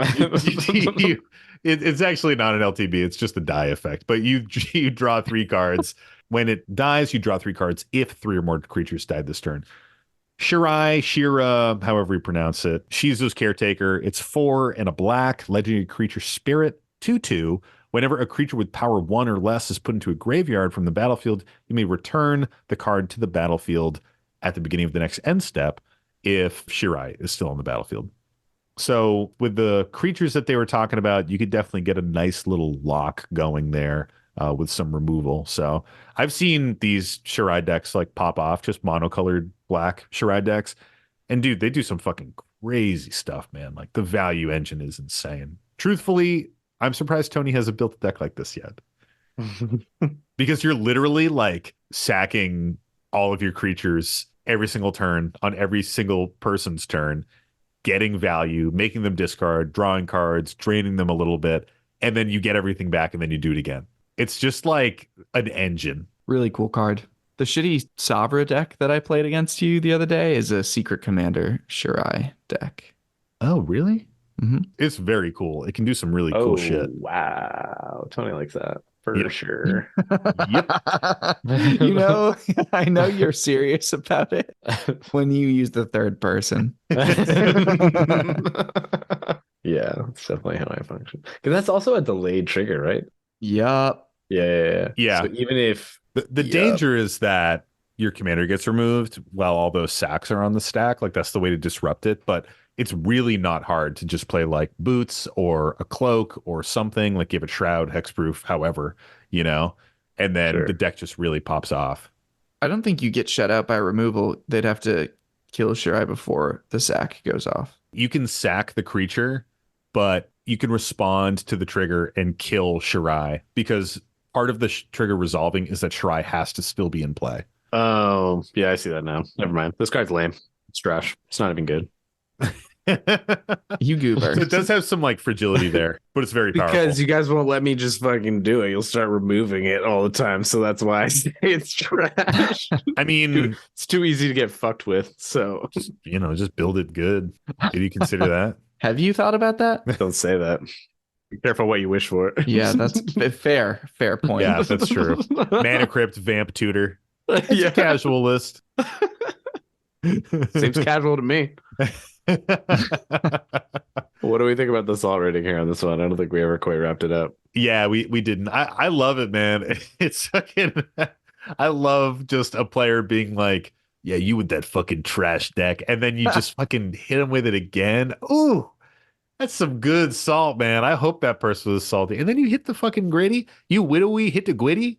it's actually not an LTB. It's just a die effect. But you draw 3 cards. When it dies, you draw 3 cards if 3 or more creatures died this turn. Shirai, Shira, however you pronounce it. Shizo's Caretaker. It's 4 and a black legendary creature spirit. 2/2. Whenever a creature with power 1 or less is put into a graveyard from the battlefield, you may return the card to the battlefield at the beginning of the next end step if Shirai is still on the battlefield. So with the creatures that they were talking about, you could definitely get a nice little lock going there with some removal. So I've seen these Shirai decks like pop off, just monocolored black Shirai decks. And dude, they do some fucking crazy stuff, man. Like the value engine is insane. Truthfully, I'm surprised Tony hasn't built a deck like this yet. Because you're literally like sacking all of your creatures every single turn on every single person's turn, getting value, making them discard, drawing cards, draining them a little bit, and then you get everything back and then you do it again. It's just like an engine. Really cool card. The shitty Sabra deck that I played against you the other day is a Secret Commander Shirai deck. Oh, really? Mm-hmm. It's very cool. It can do some really cool shit. Wow. Tony likes that for sure. Yep. I know you're serious about it when you use the third person. Yeah, that's definitely how I function. Because that's also a delayed trigger, right? Yup. Yeah. Yeah. So even if The danger is that your commander gets removed while all those sacks are on the stack. Like that's the way to disrupt it. But it's really not hard to just play like boots or a cloak or something, like give it shroud, hexproof, however, you know, and then Sure. the deck just really pops off. I don't think you get shut out by removal. They'd have to kill Shirai before the sack goes off. You can sack the creature, but you can respond to the trigger and kill Shirai because part of the trigger resolving is that Shirai has to still be in play. Oh, yeah, I see that now. Never mind. This card's lame. It's trash. It's not even good. You goober. So it does have some like fragility there, but it's very powerful. Because you guys won't let me just fucking do it. You'll start removing it all the time. So that's why I say it's trash. I mean, It's too easy to get fucked with. So you know, just build it good. Did you consider that? Have you thought about that? don't say that. Be careful what you wish for. Yeah, that's fair. Fair point. Yeah, that's true. Mana Crypt, Vamp Tutor. It's Yeah. a casual list. Seems casual to me. What do we think about the salt rating here on this one? I don't think we ever quite wrapped it up. Yeah, we didn't. I love it, man. It's fucking I love just a player being like, yeah, you with that fucking trash deck, and then you just fucking hit him with it again. Ooh, that's some good salt, man. I hope that person was salty. And then you hit the fucking gritty. You widowy hit the gritty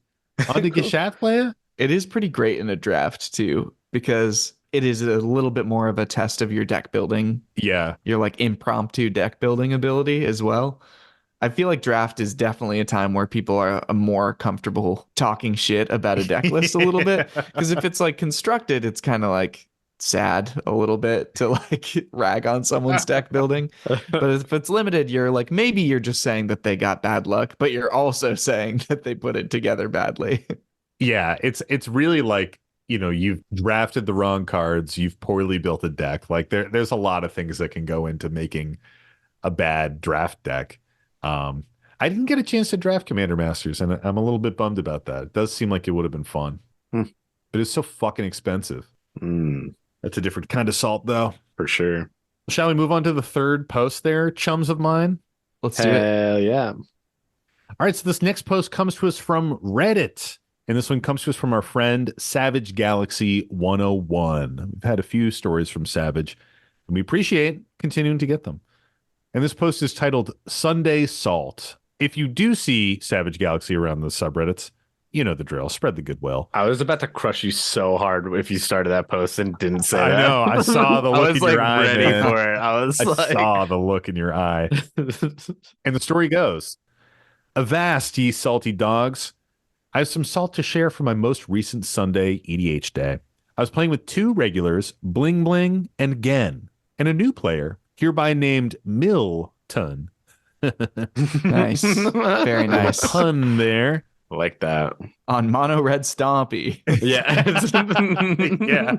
on the Geshath player. It is pretty great in a draft too, because it is a little bit more of a test of your deck building, Yeah. your like impromptu deck building ability as well. I feel like draft is definitely a time where people are more comfortable talking shit about a deck list a little bit. Because if it's like constructed, it's kind of like sad a little bit to like rag on someone's deck building. But if it's limited, you're like, maybe you're just saying that they got bad luck, but you're also saying that they put it together badly. Yeah, it's really like, you know, you've drafted the wrong cards, you've poorly built a deck. Like there's a lot of things that can go into making a bad draft deck. I didn't get a chance to draft Commander Masters, and I'm a little bit bummed about that. It does seem like it would have been fun, but it's so fucking expensive. That's a different kind of salt, though. For sure. Shall we move on to the third post there, chums of mine? Let's do it. Hell yeah. All right, so this next post comes to us from Reddit, and this one comes to us from our friend Savage Galaxy 101. We've had a few stories from Savage, and we appreciate continuing to get them. And this post is titled Sunday Salt. If you do see Savage Galaxy around the subreddits, you know the drill. Spread the goodwill. I was about to crush you so hard if you started that post and didn't say I that. know. I saw the I look was in like your eye, ready man. for it. I was I like, saw the look in your eye. And the story goes, Avast, ye salty dogs. I have some salt to share from my most recent Sunday EDH day. I was playing with two regulars, Bling Bling and Gen, and a new player, hereby named Milton. Nice. Very nice. Pun there. like that. On Mono Red Stompy. Yeah. Yeah.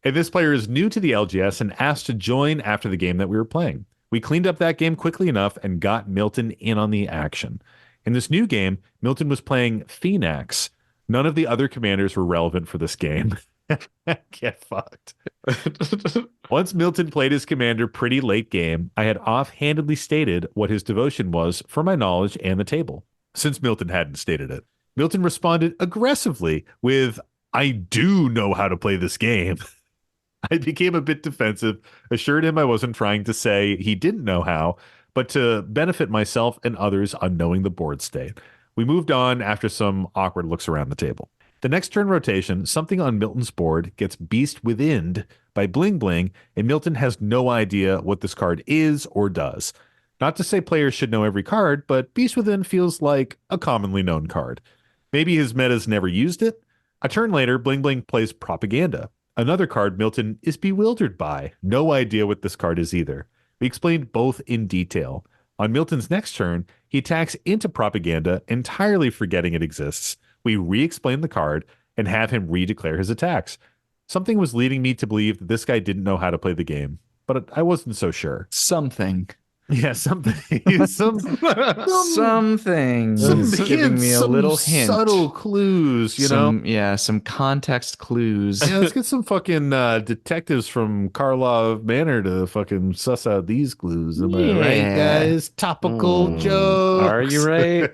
And this player is new to the LGS and asked to join after the game that we were playing. We cleaned up that game quickly enough and got Milton in on the action. In this new game, Milton was playing Phoenix. None of the other commanders were relevant for this game. Get fucked. Once Milton played his commander pretty late game, I had offhandedly stated what his devotion was for my knowledge and the table, since Milton hadn't stated it. Milton responded aggressively with, I do know how to play this game. I became a bit defensive, assured him I wasn't trying to say he didn't know how, but to benefit myself and others on knowing the board state. We moved on after some awkward looks around the table. The next turn rotation, something on Milton's board gets Beast Withined by Bling Bling, and Milton has no idea what this card is or does. Not to say players should know every card, but Beast Within feels like a commonly known card. Maybe his meta's never used it. A turn later, Bling Bling plays Propaganda, another card Milton is bewildered by. No idea what this card is either. We explained both in detail. On Milton's next turn, he attacks into Propaganda, entirely forgetting it exists. We re-explain the card and have him redeclare his attacks. Something was leading me to believe that this guy didn't know how to play the game, but I wasn't so sure. Something. Yeah, something, Something some is giving me a some little hint. subtle clues, you know. Some context clues. Yeah, let's get some fucking detectives from Karlov Manor to fucking suss out these clues. Am I right, Yeah. guys? Topical Are you jokes. right?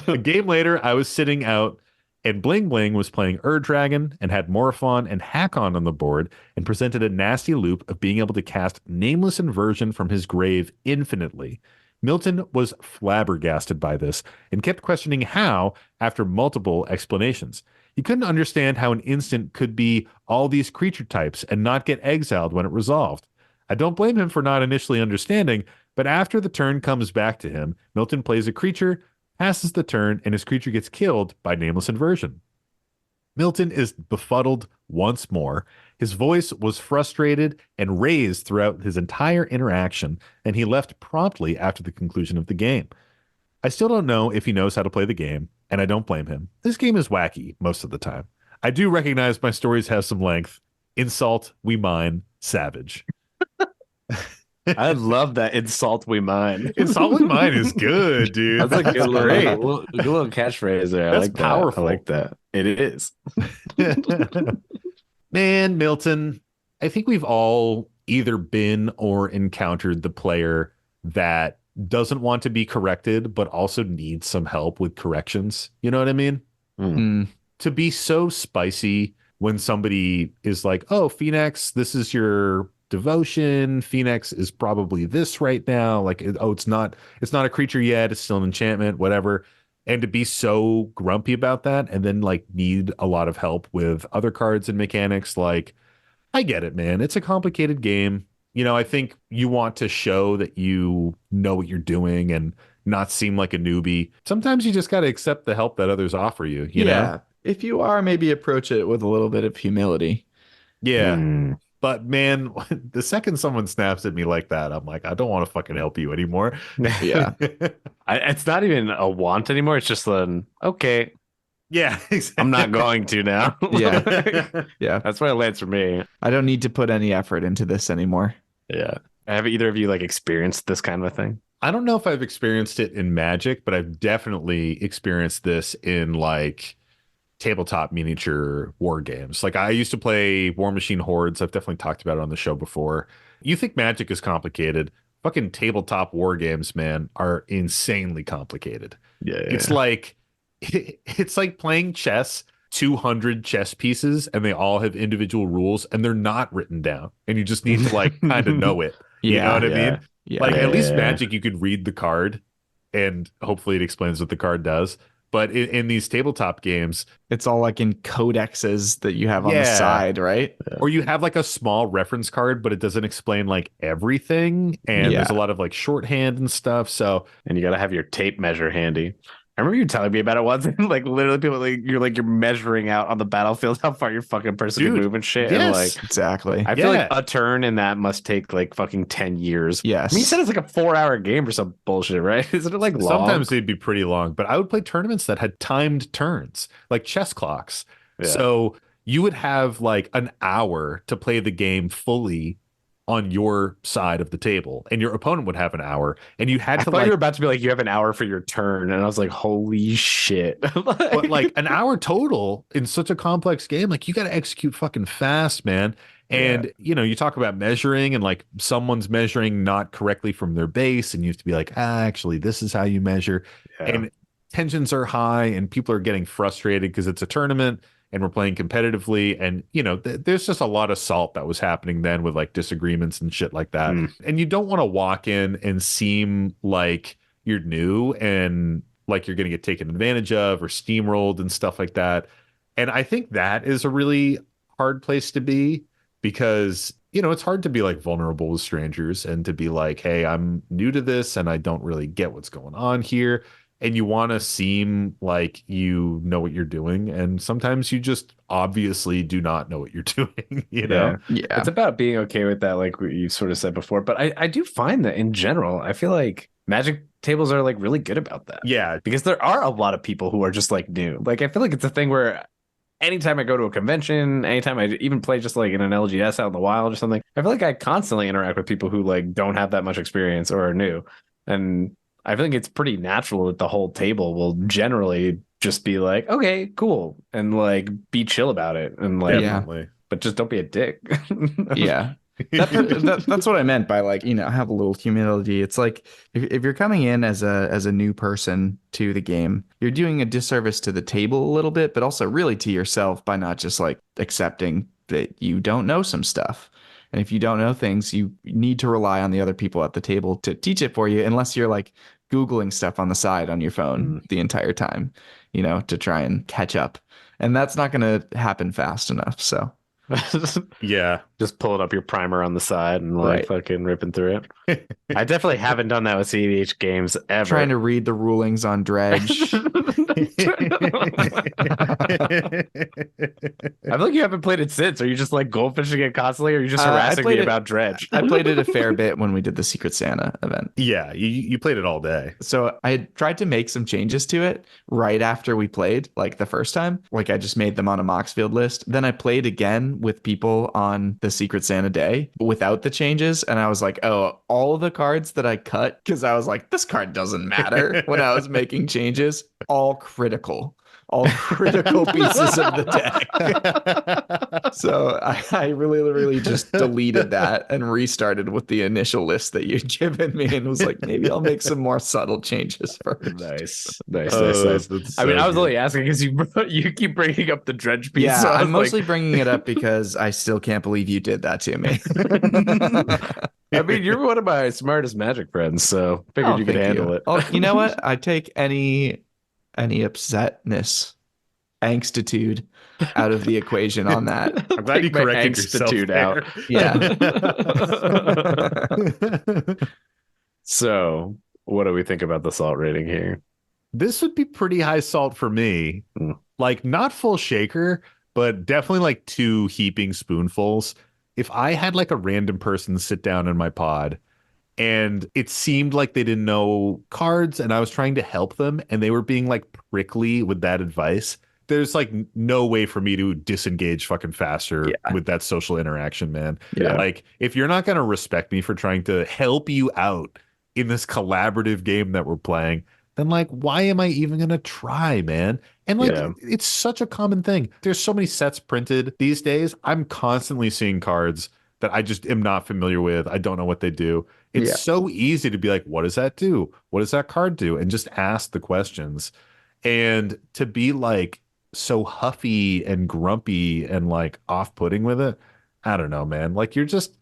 A game later, I was sitting out and Bling Bling was playing Dragon and had Morphon and Hakon on the board and presented a nasty loop of being able to cast Nameless Inversion from his grave infinitely. Milton was flabbergasted by this and kept questioning how after multiple explanations. He couldn't understand how an instant could be all these creature types and not get exiled when it resolved. I don't blame him for not initially understanding, but after the turn comes back to him, Milton plays a creature, passes the turn, and his creature gets killed by Nameless Inversion. Milton is befuddled once more. His voice was frustrated and raised throughout his entire interaction, and he left promptly after the conclusion of the game. I still don't know if he knows how to play the game, and I don't blame him. This game is wacky most of the time. I do recognize my stories have some length. Insult, we mine, savage. I love that insult we mine. Insult, we mine is good, dude. That's a good That's little, great. good little catchphrase there. I That's like powerful. that. I like that. It is. Man, Milton, I think we've all either been or encountered the player that doesn't want to be corrected, but also needs some help with corrections. You know what I mean? Mm. To be so spicy when somebody is like, oh, Phoenix, this is your devotion. Phoenix is probably this right now. Like, oh, it's not a creature yet. It's still an enchantment, whatever. And to be so grumpy about that and then like need a lot of help with other cards and mechanics, like, I get it, man. It's a complicated game. You know, I think you want to show that you know what you're doing and not seem like a newbie. Sometimes you just got to accept the help that others offer you, you know? If you are, maybe approach it with a little bit of humility. Yeah. But man, the second someone snaps at me like that, I'm like, I don't want to fucking help you anymore. Yeah. It's not even a want anymore. It's just an okay. Yeah, exactly. I'm not going to now. Yeah. Yeah. That's where it lands for me. I don't need to put any effort into this anymore. Yeah. Have either of you like experienced this kind of a thing? I don't know if I've experienced it in Magic, but I've definitely experienced this in like tabletop miniature war games. Like I used to play War Machine Hordes. I've definitely talked about it on the show before. You think Magic is complicated? Fucking tabletop war games, man, are insanely complicated. Yeah. It's like playing chess, 200 chess pieces, and they all have individual rules, and they're not written down, and you just need to like kind of know it. You know what I mean? Yeah. Like at least Yeah. Magic, you could read the card, and hopefully it explains what the card does. But in these tabletop games, It's all like in codexes that you have on the Yeah. side, right? or you have like a small reference card, but it doesn't explain like everything, and Yeah. there's a lot of like shorthand and stuff. So And you got to have your tape measure handy. I remember you telling me about it once. Like literally, people you're measuring out on the battlefield how far your fucking person Dude, can move and shit. yes. And like, Exactly. I feel Yeah. like a turn in that must take like fucking 10 years. Yes. I mean, you said it's like a 4-hour game or some bullshit, right? Isn't it like long? sometimes they'd be pretty long, but I would play tournaments that had timed turns, like chess clocks. Yeah. So you would have like an hour to play the game fully on your side of the table, and your opponent would have an hour, and you had I to thought like, you were about to be like, you have an hour for your turn. And I was like, holy shit. but like an hour total in such a complex game, like you got to execute fucking fast, man. And you know, you talk about measuring and like someone's measuring not correctly from their base, and you have to be like, actually, this is how you measure. Yeah. And tensions are high, and people are getting frustrated because it's a tournament and we're playing competitively. And you know, there's just a lot of salt that was happening then with like disagreements and shit like that. And you don't want to walk in and seem like you're new and like you're going to get taken advantage of or steamrolled and stuff like that. And I think that is a really hard place to be, because you know, it's hard to be like vulnerable with strangers and to be like, hey, I'm new to this and I don't really get what's going on here. And you want to seem like you know what you're doing, and sometimes you just obviously do not know what you're doing, you know? Yeah. It's about being okay with that, like you sort of said before. But I do find that in general, I feel like Magic tables are like really good about that. Yeah. Because there are a lot of people who are just like new. Like I feel like it's a thing where anytime I go to a convention, anytime I even play just like in an LGS out in the wild or something, I feel like I constantly interact with people who like don't have that much experience or are new. And I think it's pretty natural that the whole table will generally just be like, okay, cool, and like be chill about it, and like, Definitely. but just don't be a dick. Yeah. That's what I meant by like, have a little humility. It's like if you're coming in as a new person to the game, you're doing a disservice to the table a little bit, but also really to yourself by not just like accepting that you don't know some stuff. And if you don't know things, you need to rely on the other people at the table to teach it for you, unless you're like Googling stuff on the side on your phone the entire time, to try and catch up. And that's not going to happen fast enough. So. Yeah. Just pulling up your primer on the side and like Right. fucking ripping through it. I definitely haven't done that with CDH games ever. Trying to read the rulings on Dredge. I feel like you haven't played it since. Are you just like goldfishing it constantly, or are you just harassing me about Dredge? I played it a fair bit when we did the Secret Santa event. Yeah, you played it all day. So I had tried to make some changes to it right after we played, like the first time. Like I just made them on a Moxfield list. Then I played again with people on the Secret Santa day without the changes. And I was like, oh, all the cards that I cut, because I was like, this card doesn't matter when I was making changes, all critical pieces of the deck. So I really just deleted that and restarted with the initial list that you'd given me and was like, maybe I'll make some more subtle changes first. Nice. That's I mean, so I was good. only asking because you keep bringing up the Dredge piece. Yeah, so I I'm was mostly bringing it up because I still can't believe you did that to me. I mean, you're one of my smartest Magic friends, so figured Oh, you could thank handle it. Oh, you know what? I take any upsetness, angstitude out of the equation on that. I'm glad you Take my corrected yourself angstitude there. out. So, what do we think about the salt rating here? This would be pretty high salt for me. Mm. Like not full shaker, but definitely like 2 heaping spoonfuls. If I had like a random person sit down in my pod and it seemed like they didn't know cards and I was trying to help them and they were being like prickly with that advice, there's like no way for me to disengage fucking faster with that social interaction, man. Yeah. Like if you're not going to respect me for trying to help you out in this collaborative game that we're playing, then like why am I even going to try, man? And like it's such a common thing. There's so many sets printed these days. I'm constantly seeing cards that I just am not familiar with. I don't know what they do. It's so easy to be like, what does that do? What does that card do? And just ask the questions. And to be like so huffy and grumpy and like off-putting with it, I don't know, man. Like you're just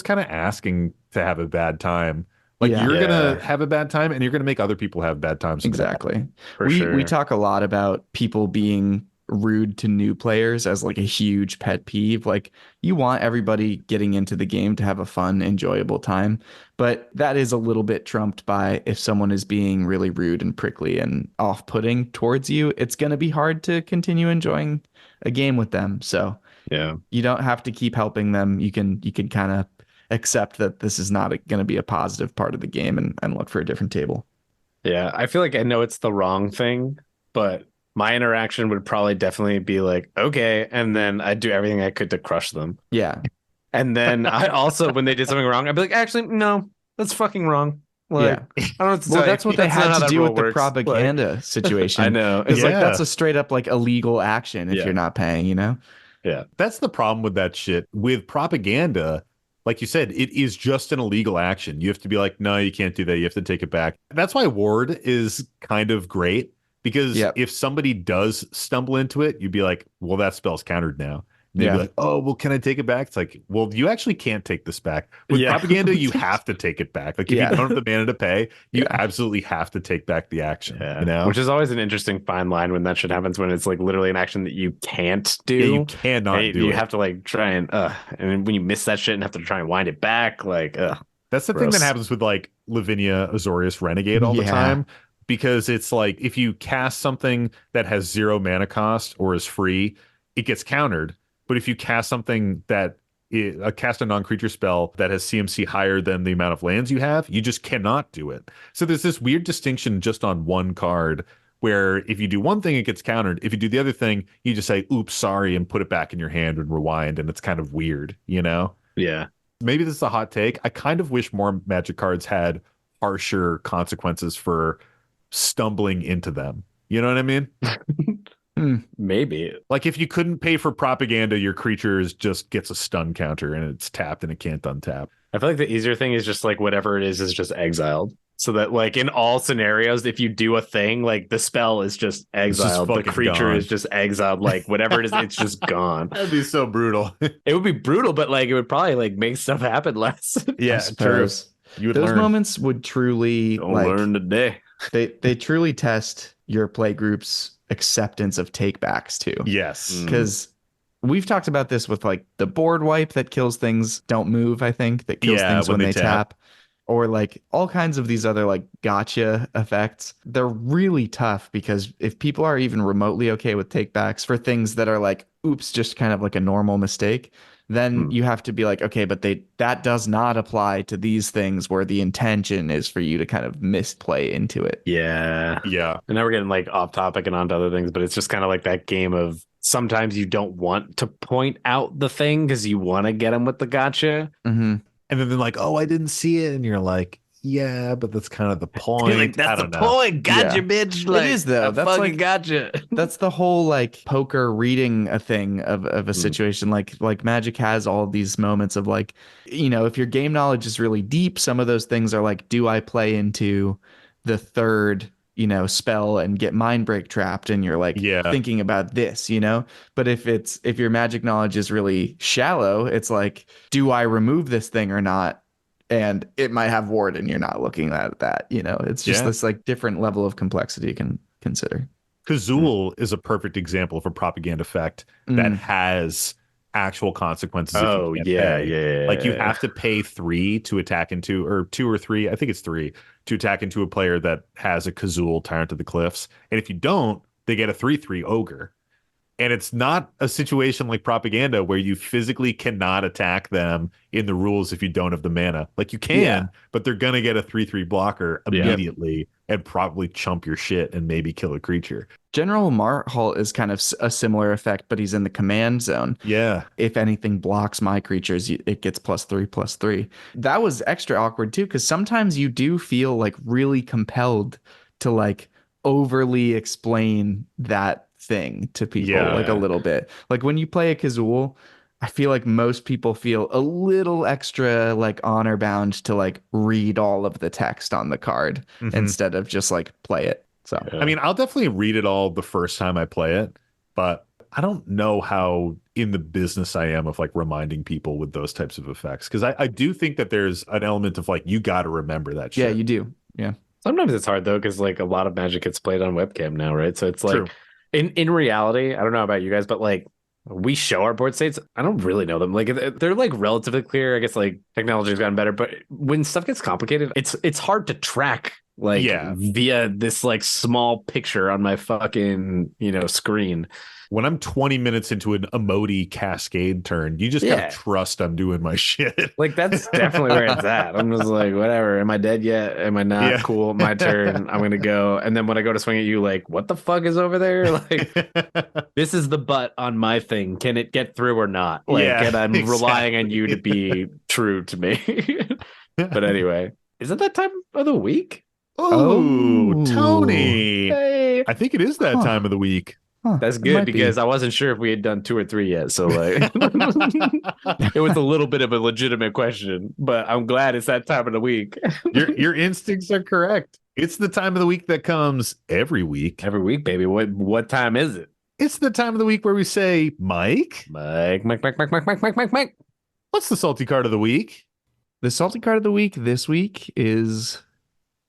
kind of asking to have a bad time. Like you're gonna have a bad time and you're gonna make other people have bad times. Exactly. For we sure. talk a lot about people being rude to new players as like a huge pet peeve. Like you want everybody getting into the game to have a fun, enjoyable time, but that is a little bit trumped by if someone is being really rude and prickly and off-putting towards you, it's going to be hard to continue enjoying a game with them. So you don't have to keep helping them. You can kind of accept that this is not going to be a positive part of the game and look for a different table. Yeah, I feel like I know it's the wrong thing, but my interaction would probably definitely be like, okay, and then I'd do everything I could to crush them. Yeah. And then I also, when they did something wrong, I'd be like, actually, no, that's fucking wrong. Like, I don't know what to Well, tell that's you. what they That's not had how to that do rule with the works. propaganda situation. I know. It's like Yeah. that's a straight up like illegal action if you're not paying, Yeah. That's the problem with that shit. With propaganda, like you said, it is just an illegal action. You have to be like, no, you can't do that. You have to take it back. That's why Ward is kind of great because if somebody does stumble into it, you'd be like, well, that spell's countered now. And they'd be like, oh, well, can I take it back? It's like, well, you actually can't take this back. With propaganda, you have to take it back. Like if you don't have the mana to pay, you absolutely have to take back the action. You know? Which is always an interesting fine line when that shit happens, when it's like literally an action that you can't do. Yeah, you cannot do it. You have to like try and when you miss that shit and have to try and wind it back, like that's the thing that happens with like Lavinia Azorius Renegade all the time, because it's like if you cast something that has 0 mana cost or is free, it gets countered. But if you cast something that cast a non-creature spell that has CMC higher than the amount of lands you have, you just cannot do it. So there's this weird distinction just on one card where if you do one thing, it gets countered. If you do the other thing, you just say, oops, sorry, and put it back in your hand and rewind. And it's kind of weird, you know? Yeah. Maybe this is a hot take. I kind of wish more Magic cards had harsher consequences for stumbling into them. You know what I mean? Maybe. Like if you couldn't pay for propaganda, your creature just gets a stun counter and it's tapped and it can't untap. I feel like the easier thing is just like whatever it is just exiled. So that like in all scenarios, if you do a thing, like the spell is just exiled, the fucking creature gone. is just exiled, like whatever it is, it's just gone. That'd be so brutal. It would be brutal, but like it would probably like make stuff happen less. Yeah, I suppose. You would Those learn. moments would truly Don't like learn today. they truly test your play group's acceptance of takebacks too. Yes. Because we've talked about this with like the board wipe that kills things don't move, I think, that kills things when they tap. Or like all kinds of these other like gotcha effects. They're really tough because if people are even remotely okay with takebacks for things that are like, oops, just kind of like a normal mistake, then you have to be like, okay, but that does not apply to these things where the intention is for you to kind of misplay into it. Yeah. Yeah. And now we're getting like off topic and onto other things, but it's just kind of like that game of sometimes you don't want to point out the thing because you want to get them with the gotcha. Mm-hmm. And then they're like, oh, I didn't see it. And you're like, yeah, but that's kind of the point. You're like, I that's the don't know. point. Gotcha, Yeah. bitch. Like, It is though. I That's fucking like gotcha. that's the whole like poker reading a thing of a situation. Like Magic has all these moments of like, you know, if your game knowledge is really deep, some of those things are like, do I play into the third, you know, spell and get mind break trapped? And you're like thinking about this, you know? But if your Magic knowledge is really shallow, it's like, do I remove this thing or not? And it might have ward and you're not looking at that, you know? It's just this like different level of complexity you can consider. Kazul is a perfect example of a propaganda effect that has actual consequences. Oh, if you can't yeah, pay. yeah. Like you have to pay 3 to attack into, or 2 or 3, I think it's 3, to attack into a player that has a Kazul, Tyrant of the Cliffs. And if you don't, they get a 3/3 ogre. And it's not a situation like propaganda where you physically cannot attack them in the rules if you don't have the mana. Like you can, but they're going to get a 3/3 blocker immediately and probably chump your shit and maybe kill a creature. General Marhalt is kind of a similar effect, but he's in the command zone. Yeah. If anything blocks my creatures, it gets +3/+3. That was extra awkward too, because sometimes you do feel like really compelled to like overly explain that thing to people like a little bit. Like when you play a Kazul, I feel like most people feel a little extra like honor bound to like read all of the text on the card instead of just like play it. So I mean, I'll definitely read it all the first time I play it, but I don't know how in the business I am of like reminding people with those types of effects. Because I do think that there's an element of like, you got to remember that shit. yeah, you do. Yeah. Sometimes it's hard though, because like a lot of Magic gets played on webcam now, right? So it's like True. in reality, I don't know about you guys, but like we show our board states. I don't really know them. Like they're like relatively clear. I guess like technology has gotten better, but when stuff gets complicated, it's hard to track like via this like small picture on my fucking, you know, screen. When I'm 20 minutes into an emoji cascade turn, you just gotta trust I'm doing my shit. Like that's definitely where it's at. I'm just like, whatever. Am I dead yet? Am I not? Yeah. Cool. My turn. I'm gonna go. And then when I go to swing at you, like, what the fuck is over there? Like, this is the butt on my thing. Can it get through or not? Like, and I'm relying on you to be true to me. But anyway, is it that time of the week? Oh, Tony. Hey. I think it is that time of the week. That's good because I wasn't sure if we had done 2 or 3 yet. So like it was a little bit of a legitimate question, but I'm glad it's that time of the week. Your instincts are correct. It's the time of the week that comes every week. Every week, baby. What time is it? It's the time of the week where we say, Mike. Mike. What's the salty card of the week? The salty card of the week this week is...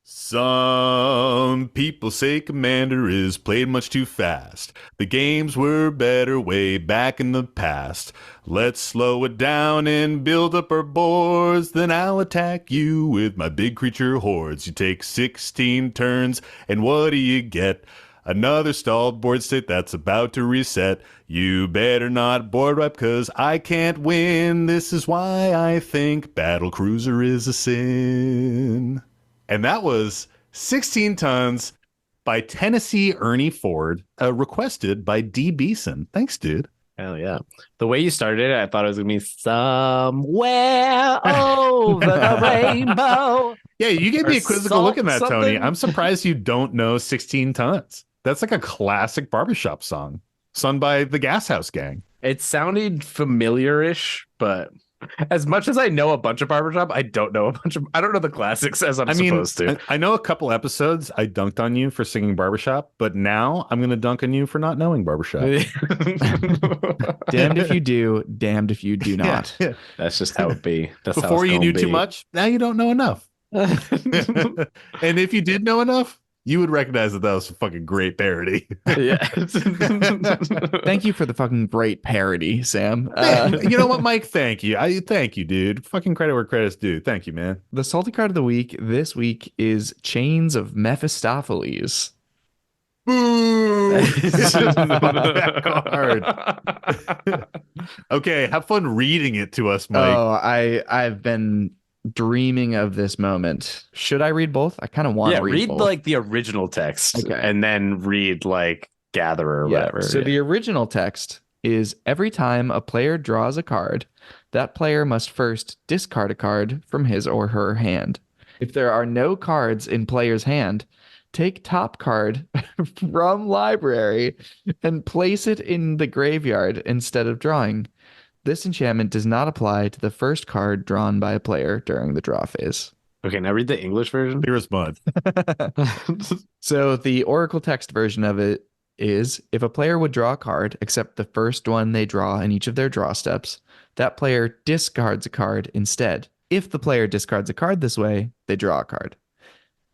Some people say Commander is played much too fast. The games were better way back in the past. Let's slow it down and build up our boards. Then I'll attack you with my big creature hordes. You take 16 turns, and what do you get? Another stalled board state that's about to reset. You better not board wipe, cause I can't win. This is why I think Battle Cruiser is a sin. And that was 16 tons, by Tennessee Ernie Ford, requested by D. Beeson. Thanks, dude. Hell yeah. The way you started it, I thought it was going to be somewhere over the rainbow. Yeah, you gave Or me a quizzical look in that, Tony. something. I'm surprised you don't know 16 Tons. That's like a classic barbershop song sung by the Gas House Gang. It sounded familiar-ish, but as much as I know a bunch of barbershop, I don't know I don't know the classics as I'm supposed to. I know a couple episodes I dunked on you for singing barbershop, but now I'm going to dunk on you for not knowing barbershop. Damned if you do, damned if you do not. Yeah. That's just how it be. That's how Before it's you gonna knew too be. much, now you don't know enough. And if you did know enough, you would recognize that was a fucking great parody. Yeah. Thank you for the fucking great parody, Sam. You know what, Mike? Thank you. Thank you, dude. Fucking credit where credit's due. Thank you, man. The salty card of the week this week is Chains of Mephistopheles. Boo! That card. Okay, have fun reading it to us, Mike. Oh, I've been dreaming of this moment. Should I read both? I kind of want to read both. like the original text Okay. and then read like Gatherer or whatever. So the original text is every time a player draws a card, that player must first discard a card from his or her hand. If there are no cards in player's hand, take top card from library and place it in the graveyard instead of drawing. This enchantment does not apply to the first card drawn by a player during the draw phase. Okay, now read the English version. Clear as mud. So the Oracle text version of it is if a player would draw a card, except the first one they draw in each of their draw steps, that player discards a card instead. If the player discards a card this way, they draw a card.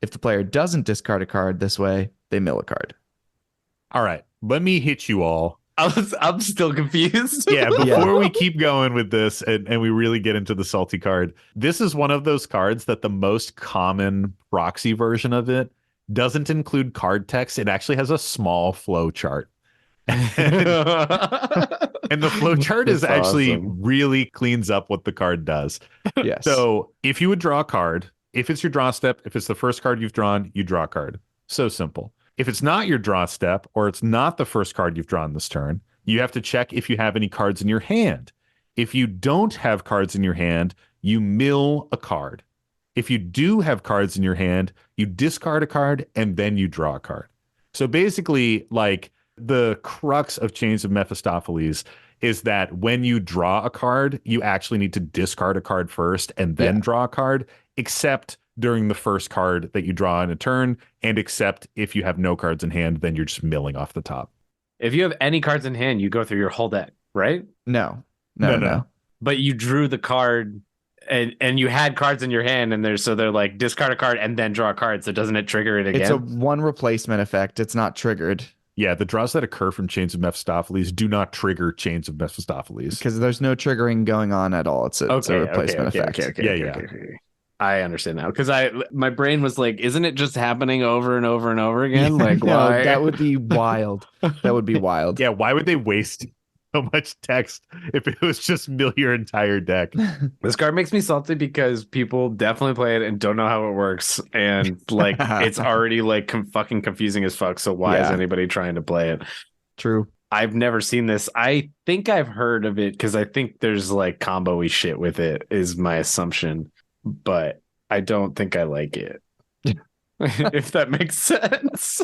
If the player doesn't discard a card this way, they mill a card. All right, let me hit you all. I'm still confused. Yeah, before Yeah. we keep going with this and we really get into the salty card, this is one of those cards that the most common proxy version of it doesn't include card text. It actually has a small flow chart. And the flow chart is That's actually awesome. really cleans up what the card does. Yes. So if you would draw a card, if it's your draw step, if it's the first card you've drawn, you draw a card. So simple. If it's not your draw step or it's not the first card you've drawn this turn, you have to check if you have any cards in your hand. If you don't have cards in your hand, you mill a card. If you do have cards in your hand, you discard a card and then you draw a card. So basically, like the crux of Chains of Mephistopheles is that when you draw a card, you actually need to discard a card first and then draw a card, except during the first card that you draw in a turn, and except if you have no cards in hand, then you're just milling off the top. If you have any cards in hand, you go through your whole deck, right? No. But you drew the card and you had cards in your hand and they're like discard a card and then draw a card. So doesn't it trigger it again? It's a one replacement effect. It's not triggered Yeah, the draws that occur from Chains of Mephistopheles do not trigger Chains of Mephistopheles. because there's no triggering going on at all. It's a replacement effect. Yeah. I understand now because my brain was like, isn't it just happening over and over and over again? Like, No, why? that would be wild. That would be wild. Yeah, why would they waste so much text if it was just mill your entire deck? This card makes me salty because people definitely play it and don't know how it works, and like it's already like fucking confusing as fuck. So why is Yeah. anybody trying to play it? True. I've never seen this. I think I've heard of it because I think there's like combo-y shit with it, is my assumption, but I don't think I like it. If that makes sense.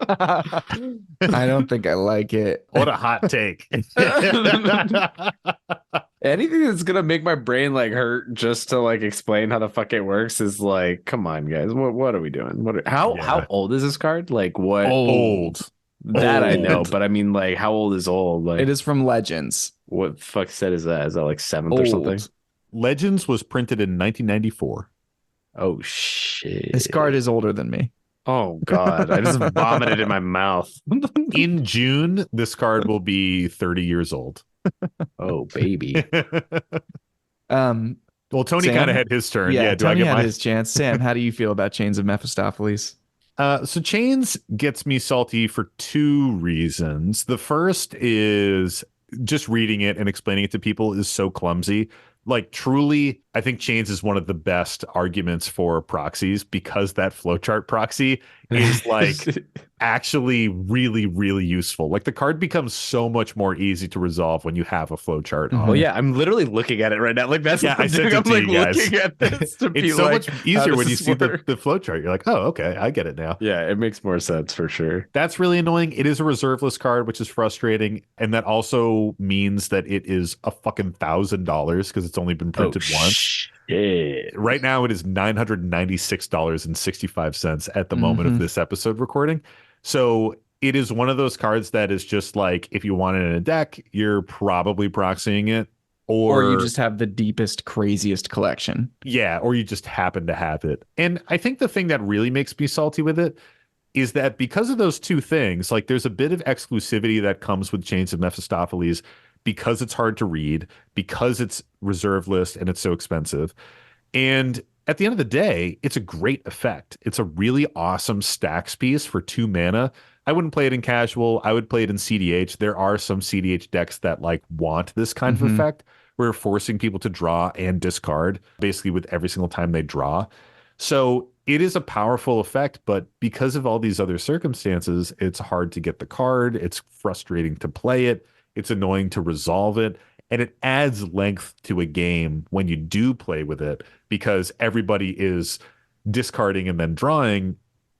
I don't think I like it. What a hot take. Anything that's gonna make my brain like hurt just to like explain how the fuck it works is like, come on, guys. What are we doing? How old is this card? Like what? Old. That I know, Old. but I mean, like, how old is old? Like, It is from Legends. what fuck set is that? Is that like 7th or something? Old. Legends was printed in 1994. Oh shit! This card is older than me. Oh god! I just vomited in my mouth. In June, this card will be 30 years old. Oh baby! Well, Tony Sam? kind of had his turn. Yeah, Do I Tony get had my his chance. Sam, how do you feel about Chains of Mephistopheles? So Chains gets me salty for two reasons. The first is just reading it and explaining it to people is so clumsy. Like truly, I think Chains is one of the best arguments for proxies because that flowchart proxy is like actually really, really useful. Like the card becomes so much more easy to resolve when you have a flow chart on Oh it. yeah, I'm literally looking at it right now. Like that's Yeah, what I I'm sent doing. it I'm to like you guys. looking at this to be It's so like, much how easier does when you this see work? the flow chart. You're like, oh, okay, I get it now. Yeah, it makes more sense for sure. That's really annoying. It is a reserve list card, which is frustrating. And that also means that it is a fucking $1,000 because it's only been printed once. Shit. Right now, it is $996.65 at the moment of this episode recording. So it is one of those cards that is just like, if you want it in a deck, you're probably proxying it. Or you just have the deepest, craziest collection. Yeah, or you just happen to have it. And I think the thing that really makes me salty with it is that because of those two things, like there's a bit of exclusivity that comes with Chains of Mephistopheles because it's hard to read, because it's reserve list and it's so expensive. And at the end of the day, it's a great effect. It's a really awesome stacks piece for 2 mana. I wouldn't play it in casual. I would play it in CDH. There are some CDH decks that like want this kind of effect. We're forcing people to draw and discard basically with every single time they draw. So it is a powerful effect, but because of all these other circumstances, it's hard to get the card. It's frustrating to play it. It's annoying to resolve it. And it adds length to a game when you do play with it because everybody is discarding and then drawing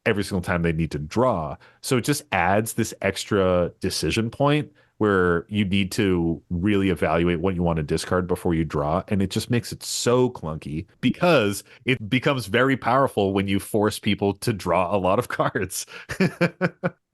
every single time they need to draw. So it just adds this extra decision point where you need to really evaluate what you want to discard before you draw. And it just makes it so clunky because it becomes very powerful when you force people to draw a lot of cards. This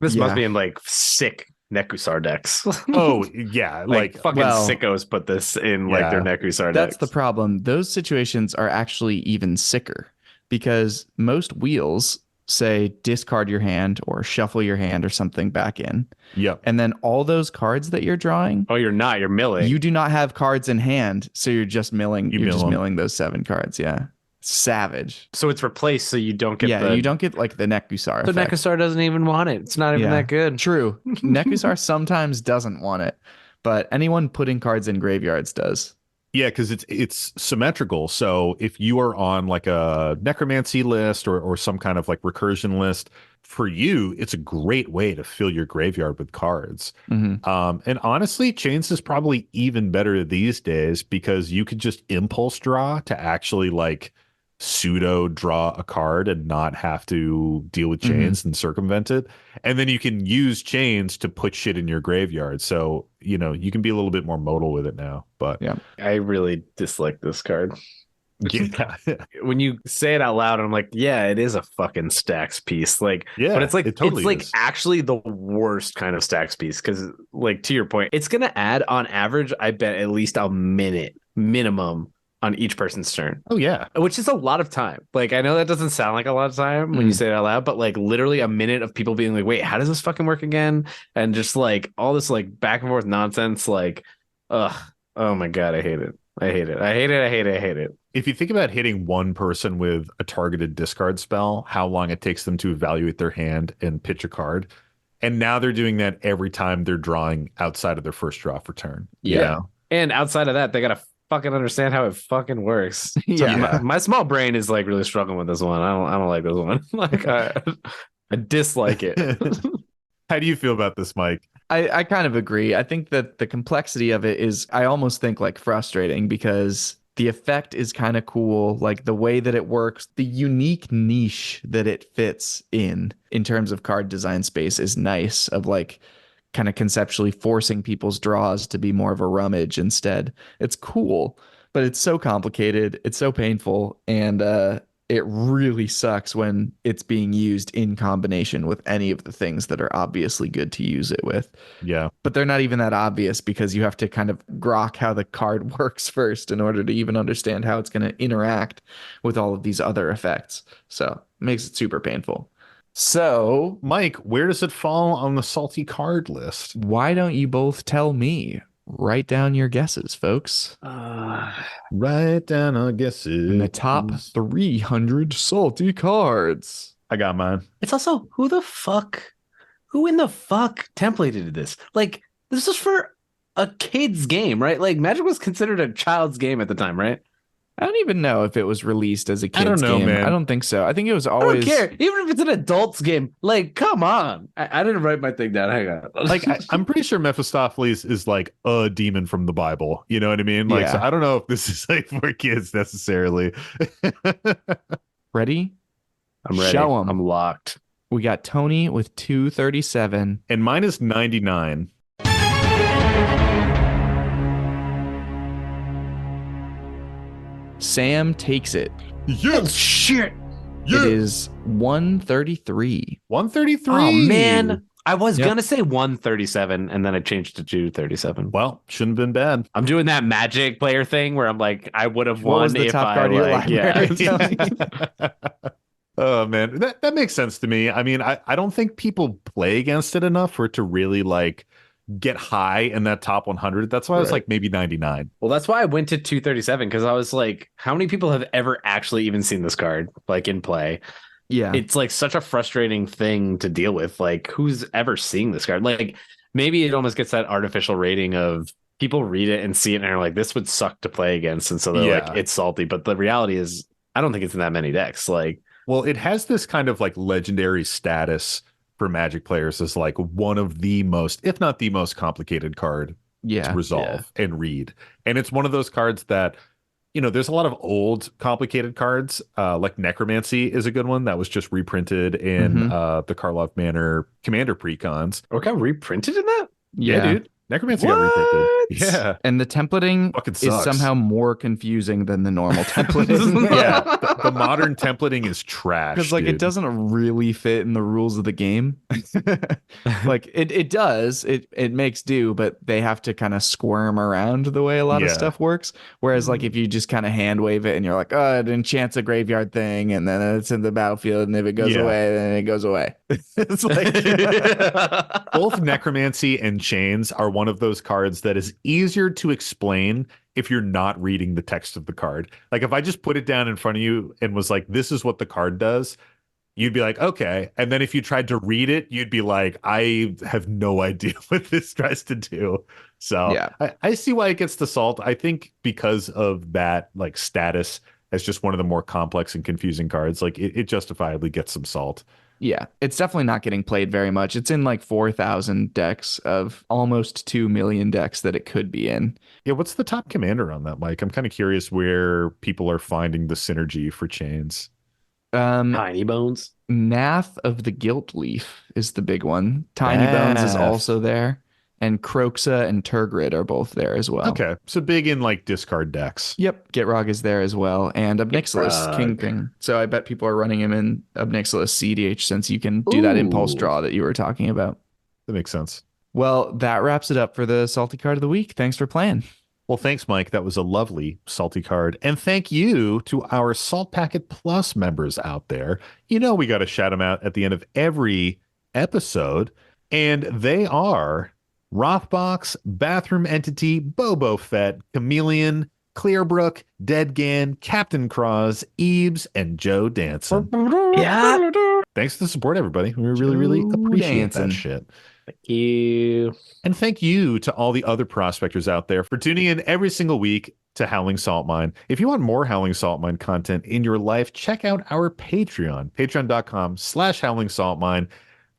must Yeah. be in like sick Nekusar decks. Oh, yeah. like fucking well, sickos put this in like their Nekusar That's decks. the problem. Those situations are actually even sicker because most wheels say discard your hand or shuffle your hand or something back in. Yep. And then all those cards that you're drawing, Oh, you're not. You're milling. you do not have cards in hand, so you're just milling. You You're mill just 'em. milling those 7 cards. Yeah, savage. So it's replaced, so you don't get Yeah, the. you don't get like the Nekusar The effect. Nekusar doesn't even want it. It's not even Yeah. that good. True. Nekusar sometimes doesn't want it, but anyone putting cards in graveyards does. Yeah, because it's symmetrical. So if you are on like a necromancy list or some kind of like recursion list, for you, it's a great way to fill your graveyard with cards. And honestly, Chains is probably even better these days because you could just impulse draw to actually like pseudo draw a card and not have to deal with Chains and circumvent it. And then you can use Chains to put shit in your graveyard. So, you know, you can be a little bit more modal with it now. But Yeah. I really dislike this card. yeah, When you say it out loud, I'm like, yeah, it is a fucking stacks piece. Like, Yeah, but it's like it totally it's like is. actually the worst kind of stacks piece because, like, to your point, it's gonna add on average, I bet at least a minute minimum on each person's turn, oh yeah. which is a lot of time. Like, I know that doesn't sound like a lot of time when you say it out loud, but like literally a minute of people being like, wait, how does this fucking work again? And just like all this like back and forth nonsense, like, ugh, oh my god, I hate it. I hate it. I hate it. I hate it. I hate it. If you think about hitting one person with a targeted discard spell, how long it takes them to evaluate their hand and pitch a card. And now they're doing that every time they're drawing outside of their first draw for turn. you Yeah. know? And outside of that, they gotta fucking understand how it fucking works. So Yeah. my small brain is like really struggling with this one. I don't like this one. Like I dislike it. How do you feel about this, Mike? I kind of agree. I think that the complexity of it is, I almost think like frustrating because the effect is kind of cool. Like the way that it works, the unique niche that it fits in terms of card design space is nice, of like kind of conceptually forcing people's draws to be more of a rummage instead. It's cool, but it's so complicated. It's so painful. And, it really sucks when it's being used in combination with any of the things that are obviously good to use it with. Yeah. But they're not even that obvious because you have to kind of grok how the card works first in order to even understand how it's going to interact with all of these other effects. So it makes it super painful. So Mike, where does it fall on the salty card list? why don't you both tell me? Write down your guesses, folks. Write down our guesses. In the top 300 salty cards. I got mine. It's also who in the fuck templated this? Like, this is for a kid's game, right? Like Magic was considered a child's game at the time, right? I don't even know if it was released as a I don't kids know, game. man. I don't think so. I think it was I don't always. care. Even if it's an adult's game, like, come on. I didn't write my thing down. Hang on. Like I'm pretty sure Mephistopheles is like a demon from the Bible. You know what I mean? Like, so Yeah. I don't know if this is like for kids necessarily. Ready? I'm ready. Show 'em. I'm locked. We got Tony with 237. And mine is 99. Sam takes it. Yes, Shit. It is 133. 133. Oh, man. I was Yep. going to say 137, and then I changed to 237. Well, shouldn't have been bad. I'm doing that Magic player thing where I'm like, I would have What won was the if top I card of your like, library? yeah. Oh man, that makes sense to me. I mean, I don't think people play against it enough for it to really like get high in that top 100. That's why I was Right. like maybe 99. Well, that's why I went to 237 because I was like, how many people have ever actually even seen this card like in play? Yeah. It's like such a frustrating thing to deal with. Like, who's ever seeing this card? Like, maybe it almost gets that artificial rating of people read it and see it and are like, this would suck to play against. And so they're Yeah. like, it's salty. But the reality is, I don't think it's in that many decks. Like, Well, it has this kind of like legendary status for Magic players as like one of the most, if not the most complicated card to Yeah. resolve and read. And it's one of those cards that, you know, there's a lot of old complicated cards, like Necromancy is a good one that was just reprinted in the Karlov Manor Commander precons. or got reprinted in that? Yeah, dude. Necromancy got reprinted. Yeah. And the templating Fucking is sucks. somehow more confusing than the normal templating. Yeah. The modern templating is trash. Because like it dude. doesn't really fit in the rules of the game. Like it does. It makes do, but they have to kind of squirm around the way a lot of Yeah. stuff works. Whereas like if you just kind of hand wave it and you're like, oh, it enchants a graveyard thing, and then it's in the battlefield, and if it goes Yeah. away, then it goes away. It's like Both Necromancy and Chains are one of those cards that is easier to explain if you're not reading the text of the card. Like if I just put it down in front of you and was like, this is what the card does, you'd be like, okay. And then if you tried to read it, you'd be like, I have no idea what this tries to do. So Yeah. I see why it gets the salt. I think because of that like status as just one of the more complex and confusing cards, like it justifiably gets some salt. Yeah, it's definitely not getting played very much. It's in like 4,000 decks of almost 2 million decks that it could be in. Yeah, what's the top commander on that, Mike? I'm kind of curious where people are finding the synergy for Chains. Tiny Bones. Nath of the Gilt Leaf is the big one. Tiny Bones is Nath. also there. And Croxa and Turgrid are both there as well. Okay, so big in like discard decks. Yep, Gitrog is there as well. And Obnixilis, Gitrog. King. So I bet people are running him in Obnixilis CDH since you can do that impulse Ooh. draw that you were talking about. That makes sense. Well, that wraps it up for the Salty Card of the Week. Thanks for playing. Well, thanks, Mike. That was a lovely salty card. And thank you to our Salt Packet Plus members out there. You know, we got to shout them out at the end of every episode. And they are Rothbox, Bathroom Entity, Bobo Fett, Chameleon, Clearbrook, Deadgan, Captain Cross, Eves, and Joe Danson. Yeah. Thanks for the support, everybody. We really, really Joe appreciate Danson. that shit. Thank you. And thank you to all the other prospectors out there for tuning in every single week to Howling Salt Mine. If you want more Howling Salt Mine content in your life, check out our Patreon, patreon.com/Howling Salt Mine.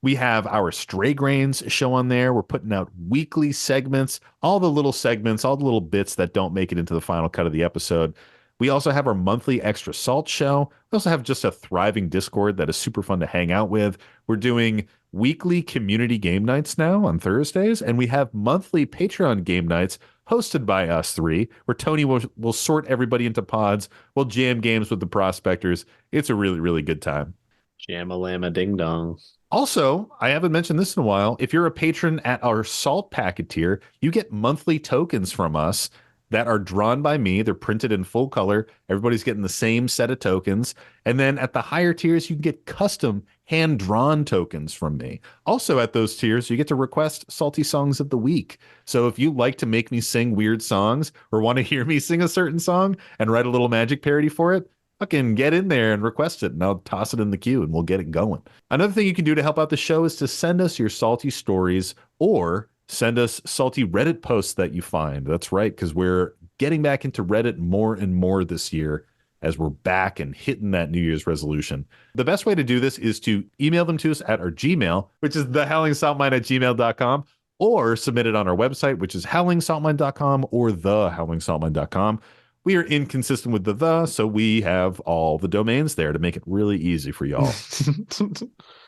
We have our Stray Grains show on there. We're putting out weekly segments, all the little segments, all the little bits that don't make it into the final cut of the episode. We also have our monthly Extra Salt show. We also have just a thriving Discord that is super fun to hang out with. We're doing weekly community game nights now on Thursdays, and we have monthly Patreon game nights hosted by us three, where Tony will sort everybody into pods. We'll jam games with the prospectors. It's a really, really good time. Jam-a-llama ding-dong. Also, I haven't mentioned this in a while. If you're a patron at our Salt Packet tier, you get monthly tokens from us that are drawn by me. They're printed in full color. Everybody's getting the same set of tokens. And then at the higher tiers, you can get custom hand-drawn tokens from me. Also at those tiers, you get to request Salty Songs of the Week. So if you like to make me sing weird songs or want to hear me sing a certain song and write a little magic parody for it, fucking get in there and request it, and I'll toss it in the queue and we'll get it going. Another thing you can do to help out the show is to send us your salty stories or send us salty Reddit posts that you find. That's right, because we're getting back into Reddit more and more this year as we're back and hitting that New Year's resolution. The best way to do this is to email them to us at our Gmail, which is thehowlingsaltmine@gmail.com, or submit it on our website, which is howlingsaltmine.com or thehowlingsaltmine.com. We are inconsistent with the, so we have all the domains there to make it really easy for y'all.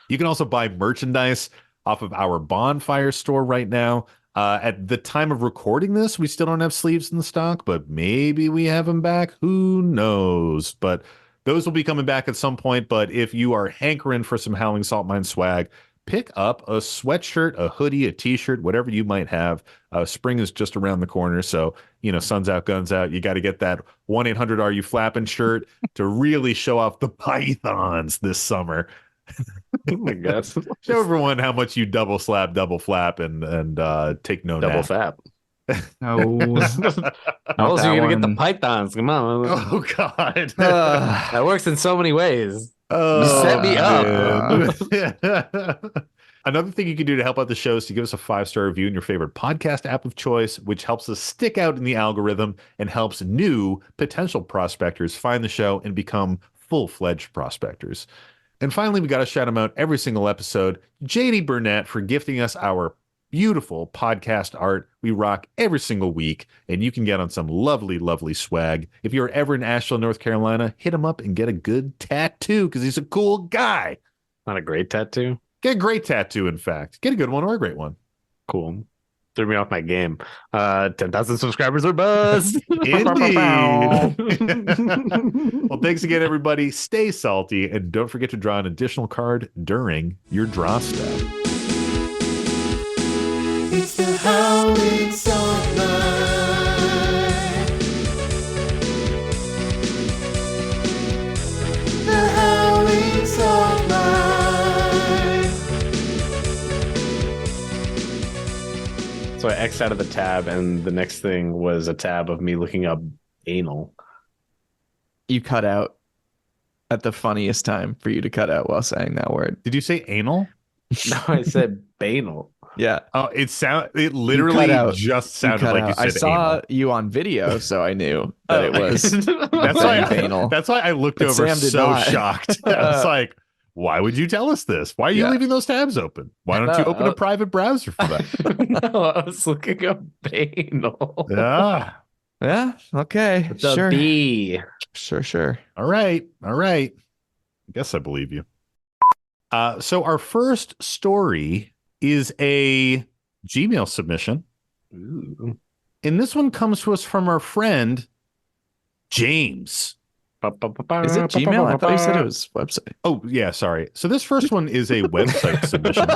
You can also buy merchandise off of our Bonfire store right now. At the time of recording this, we still don't have sleeves in stock, but maybe we have them back. Who knows? But those will be coming back at some point. But if you are hankering for some Howling Salt Mine swag, pick up a sweatshirt, a hoodie, a t-shirt, whatever you might have. Spring is just around the corner. So, sun's out, guns out. You got to get that 1-800 Are You Flapping shirt to really show off the pythons this summer. Oh my God. Show everyone how much you double flap, and take no Double nap. No. How else are you gonna get the one. pythons? Come on. Oh God. That works in so many ways. Oh, set me up. Another thing you can do to help out the show is to give us a 5-star review in your favorite podcast app of choice, which helps us stick out in the algorithm and helps new potential prospectors find the show and become full-fledged prospectors. And finally, we got to shout him out every single episode. JD Burnett for gifting us our beautiful podcast art. We rock every single week, and you can get on some lovely, lovely swag. If you're ever in Asheville, North Carolina, hit him up and get a good tattoo because he's a cool guy. Not a great tattoo. Get a great tattoo, in fact. Get a good one or a great one. Cool. Threw me off my game. 10,000 subscribers or buzz. Indeed. Well, thanks again, everybody. Stay salty, and don't forget to draw an additional card during your draw step. It's the Howling Salt Mine. The Howling Salt Mine. So I X'd out of the tab, and the next thing was a tab of me looking up anal. You cut out at the funniest time for you to cut out while saying that word. Did you say anal? No, I said banal. Yeah. Oh, it literally out. just sounded cut like out. you said I saw anal. you on video, so I knew that it was. That's why banal. That's why I looked But over Sam did so not. shocked. I was like, why would you tell us this? Why are you Yeah. leaving those tabs open? Why don't you open a private browser for that? No, I was looking up banal. Yeah. Yeah. Okay. The Sure. B. Sure. All right. I guess I believe you. So our first story is a Gmail submission. Ooh. And this one comes to us from our friend, James. Is it Gmail? I thought you said it was website. Oh, yeah, sorry. So this first one is a website submission. I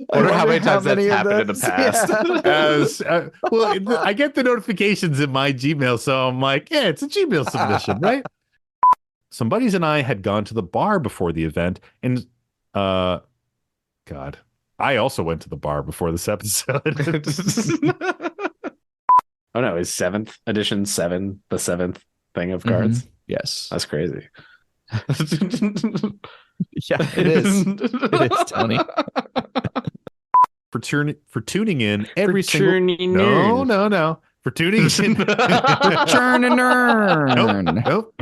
wonder how many times that's happened in the past. Well, I get the notifications in my Gmail, so I'm like, yeah, it's a Gmail submission, right? Some buddies and I had gone to the bar before the event, and God, I also went to the bar before this episode. Oh no, is 7th edition 7 the 7th thing of cards? Yes. That's crazy. Yeah, it is. It is, Tony. For tuning in every For single tuning no in. no no for tuning in Churn and earn. nope